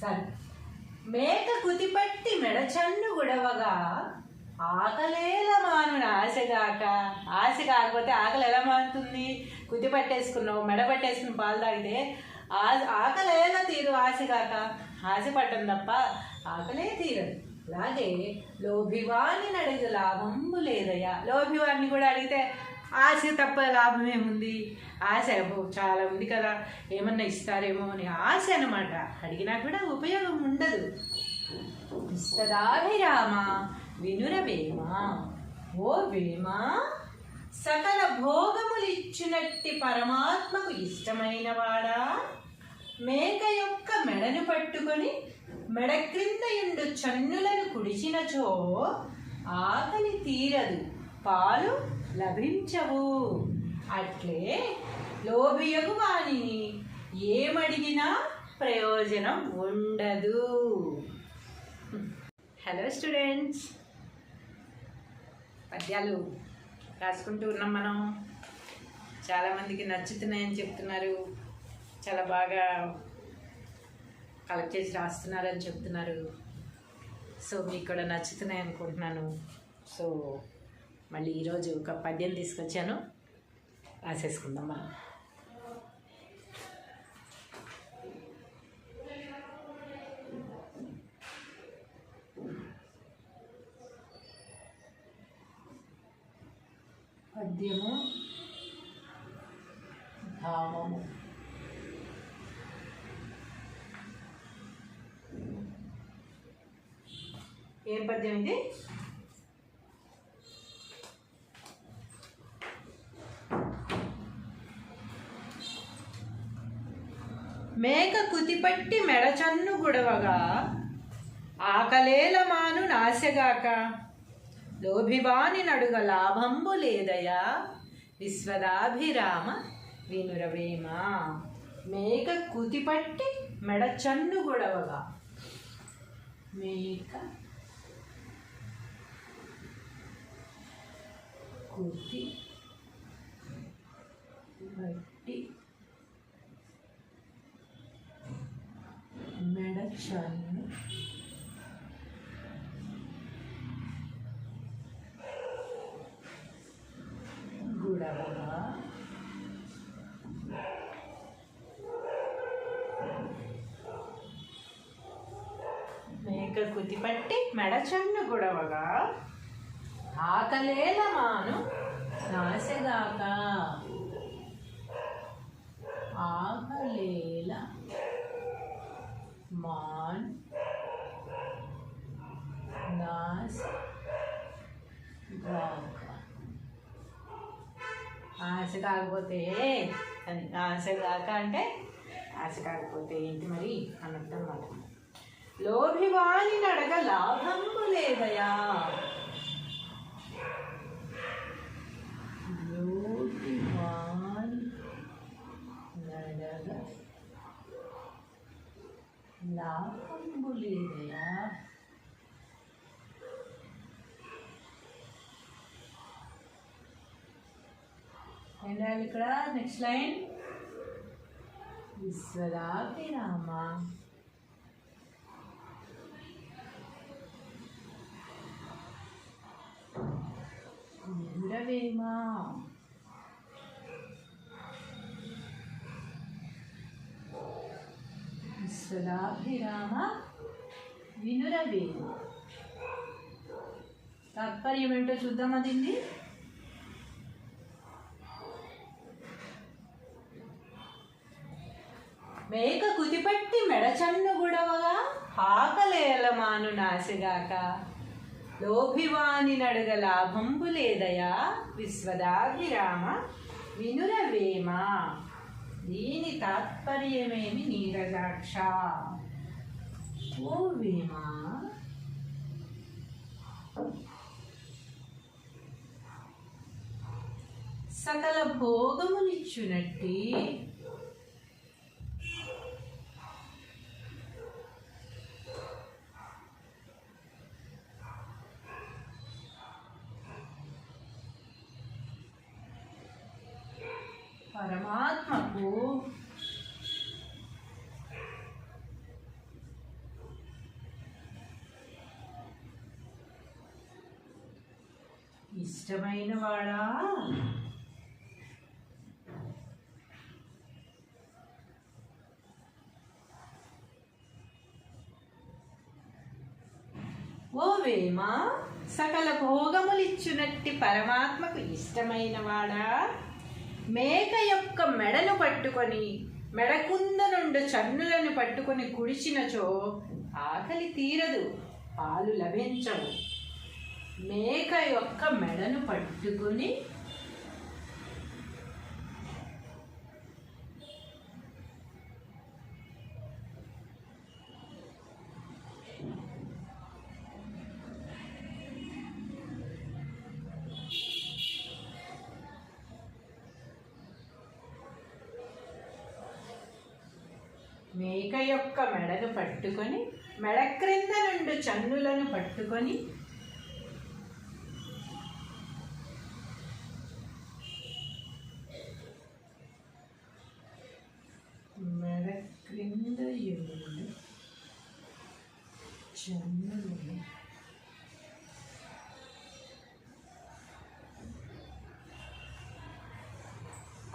సరే, మేక కుతిపట్టి మెడచన్ను గుడవగా ఆకలేల మాను ఆశగాక. ఆశ కాకపోతే ఆకలి ఎలా మారుతుంది? కుతి పట్టేసుకున్నావు, మెడ పట్టేసుకుని పాలు తాగితే ఆకలేలా తీరు? ఆశగాక ఆశ పడ్డం తప్ప ఆకలే తీరదు. అలాగే లోభివాణి అడిగితే లాభంబు లేదయ్యా. లోభివాణ్ణి కూడా అడిగితే ఆశ తప్ప లాభం ఏముంది? ఆశ చాలా ఉంది కదా, ఏమన్నా ఇస్తారేమో అని ఆశ అనమాట. అడిగినా కూడా ఉపయోగం ఉండదు. ఇస్తదాభిరామ వినురవేమ. ఓ వేమ, సకల భోగములిచ్చినట్టి పరమాత్మకు ఇష్టమైన వాడా, మేక యొక్క మెడను పట్టుకొని మెడ క్రింద ఎండు చన్నులను కుడిచినచో ఆకలి తీరదు, పాలు లభించవు. అట్లే లోభియగు వానిని ఏమడిగినా ప్రయోజనం ఉండదు. హలో స్టూడెంట్స్, పద్యాలు రాసుకుంటూ ఉన్నాం మనం. చాలామందికి నచ్చుతున్నాయని చెప్తున్నారు, చాలా బాగా కలెక్ట్ చేసి రాస్తున్నారని చెప్తున్నారు. సో మీకు కూడా నచ్చుతున్నాయి అనుకుంటున్నాను. సో మళ్ళీ ఈరోజు ఒక పద్యం తీసుకొచ్చాను, రాసేసుకుందాం మనం. పద్యము భావము. ఏం పద్యం ఇది? మేక కుతిపట్టి మెడచన్ను గుడవగా ఆకలేలమాను నాశగాక లోభివాని నడుగ లాభంబు లేదయా విశ్వదాభిరామ వినురవేమ. మేక కుతిపట్టి మెడచన్ను గుడవగా, మేక కుతి పట్టి మెడచన్ను గుడవగా మేక కుతిపట్టి మెడచన్ను గుడవగా ఆకలేల మాను నాశగాక. ఆకలేల మాన్ నాశగాక. ఆశ కాకపోతే, ఆశగాక అంటే ఆశ కాకపోతే ఏంటి మరి అన్నట్టు అన్నమాట. లోభివాని నడగ లాభంబు లేదయా. లోభివాని నడగ లాభంబు లేదయా. ఏం రాయాలి ఇక్కడ? నెక్స్ట్ లైన్ విశ్వదాభిరామ వినురవేమ. విశ్వదాభిరామ వినురవేమ. తాత్పర్యం ఏంటో చూద్దాం. అదింది మేక కుతిపట్టి మెడచన్ను గుడవగా ఆకలేలమాను నాశగాక లోభివాని నడుగ లాభంబు లేదయా విశ్వదాభిరామ వినురవేమ. దీని తాత్పర్యమేమి నీరజాక్ష? ఓ వేమ, సకల భోగములిచ్చునట్టి పరమాత్మకు ఇష్టమైన వాడా ఓ వేమ, సకల భోగములిచ్చునట్టి పరమాత్మకు ఇష్టమైన వాడా, మేక యొక్క మెడను పట్టుకొని మెడకుంద నుండి చన్నులను పట్టుకొని కుడిచినచో ఆకలి తీరదు, పాలు లభించవు. మేక యొక్క మెడను పట్టుకొని మేక యొక్క మెడను పట్టుకొని మెడ క్రింద నుండి చన్నులను పట్టుకొని చన్నులు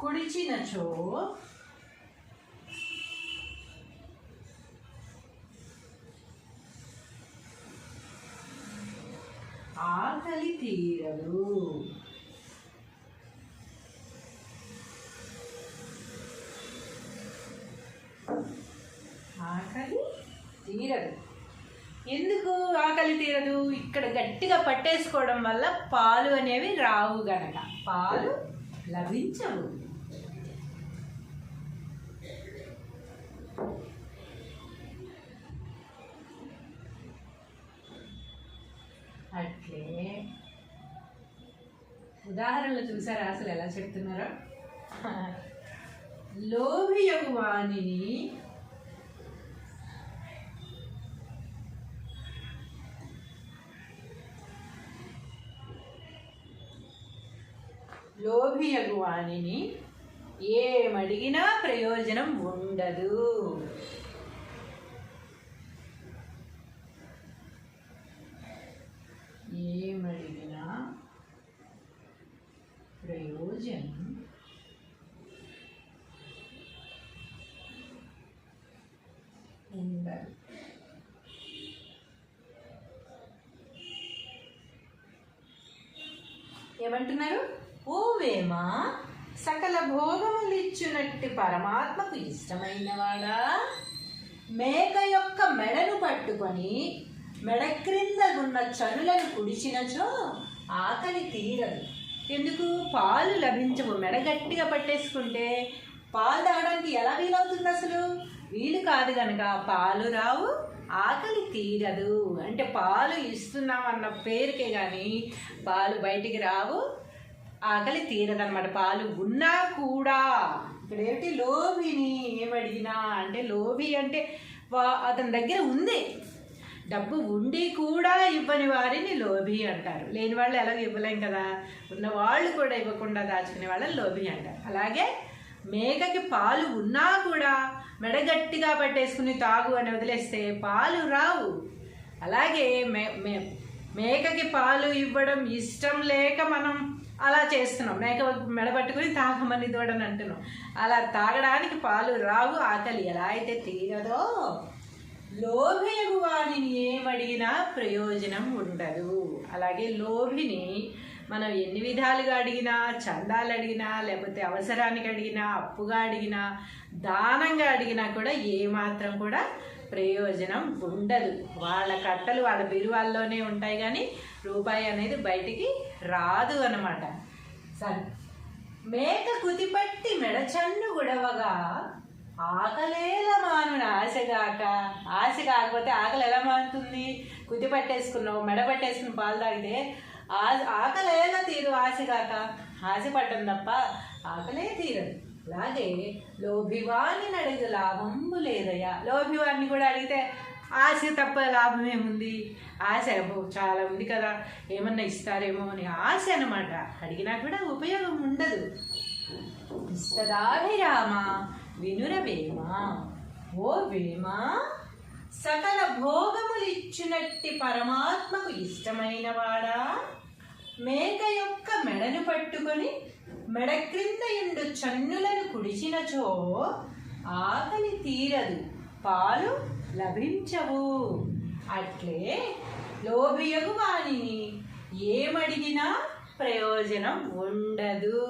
కుడిచినచో ఆకలి తీరదు. ఆకలి తీరదు. ఎందుకు ఆకలి తీరదు? ఇక్కడ గట్టిగా పట్టేసుకోవడం వల్ల పాలు అనేవి రావు గనక, పాలు లభించవు. అట్లే ఉదాహరణలు చూసారా అసలు ఎలా చెప్తున్నారో? లోభియగు వాణిని ఏమడిగినా ప్రయోజనం ఉండదు. ఏమడిగినా ప్రయోజనం ఉండదు. ఏమంటున్నారు? ఓ వేమ, సకల భోగములిచ్చునట్టి పరమాత్మకు ఇష్టమైన వాడా, మేక యొక్క మెడను పట్టుకొని మెడ క్రింద ఉన్న చనులను కుడిచినచో ఆకలి తీరదు. ఎందుకు? పాలు లభించవు. మెడ గట్టిగా పట్టేసుకుంటే పాలు తాగడానికి ఎలా వీలవుతుంది? అసలు వీలు కాదు కనుక పాలు రావు, ఆకలి తీరదు. అంటే పాలు ఇస్తున్నాం అన్న పేరుకే కానీ పాలు బయటికి రావు, ఆకలి తీరదన్నమాట. పాలు ఉన్నా కూడా ఇక్కడ ఏమిటి? లోభిని ఏమడిగినా అంటే, లోభి అంటే అతని దగ్గర ఉంది డబ్బు ఉండి కూడా ఇవ్వని వారిని లోభి అంటారు. లేని వాళ్ళు ఎలాగో ఇవ్వలేం కదా, ఉన్న వాళ్ళు కూడా ఇవ్వకుండా దాచుకునే వాళ్ళని లోభి అంటారు. అలాగే మేకకి పాలు ఉన్నా కూడా మెడ గట్టిగా పట్టేసుకుని తాగు అని వదిలేస్తే పాలు రావు. అలాగే మేకకి పాలు ఇవ్వడం ఇష్టం లేక మనం అలా చేస్తున్నాం, మేక మెడ పట్టుకుని తాగమని దూడని అంటున్నాం. అలా తాగడానికి పాలు రావు, ఆకలి ఎలా అయితే తీరదో లోభియగు వాణిని ఏమడిగినా ప్రయోజనం ఉండదు. అలాగే లోభిని మనం ఎన్ని విధాలుగా అడిగినా, చందాలు అడిగినా, లేకపోతే అవసరానికి అడిగినా, అప్పుగా అడిగినా, దానంగా అడిగినా కూడా ఏమాత్రం కూడా ప్రయోజనం ఉండదు. వాళ్ళ కట్టలు వాళ్ళ బీరువాల్లోనే ఉంటాయి కానీ రూపాయి అనేది బయటికి రాదు అన్నమాట. సరే, మేక కుతిపట్టి మెడచన్ను గుడవగా ఆకలేల మానుని ఆశగాక. ఆశ కాకపోతే ఆకలి ఎలా మానుతుంది? కుతి పట్టేసుకున్నావు, మెడ పట్టేసుకుని పాలు తాగితే ఆకలేలా తీరు ఆశగాక. ఆశ పడ్డం తప్ప ఆకలే తీరదు. అలాగే లోభివాణి అడిగితే లాభంబు లేదయ్యా. లోభివాణ్ణి కూడా అడిగితే ఆశ తప్ప లాభం ఏముంది? ఆశ చాలా ఉంది కదా, ఏమన్నా ఇస్తారేమో అని ఆశ అనమాట. అడిగినా కూడా ఉపయోగం ఉండదు. ఇస్తదాభిరామ వినురవేమ, ఓ వేమ, సకల భోగములిచ్చినట్టి పరమాత్మకు ఇష్టమైన వాడా, మేక యొక్క మెడను పట్టుకొని మెడ క్రింద ఎండు చన్నులను కుడిచినచో ఆకలి తీరదు, పాలు లభించవు. అట్లే లోభియగు వాణిని ఏమడిగినా ప్రయోజనం ఉండదు.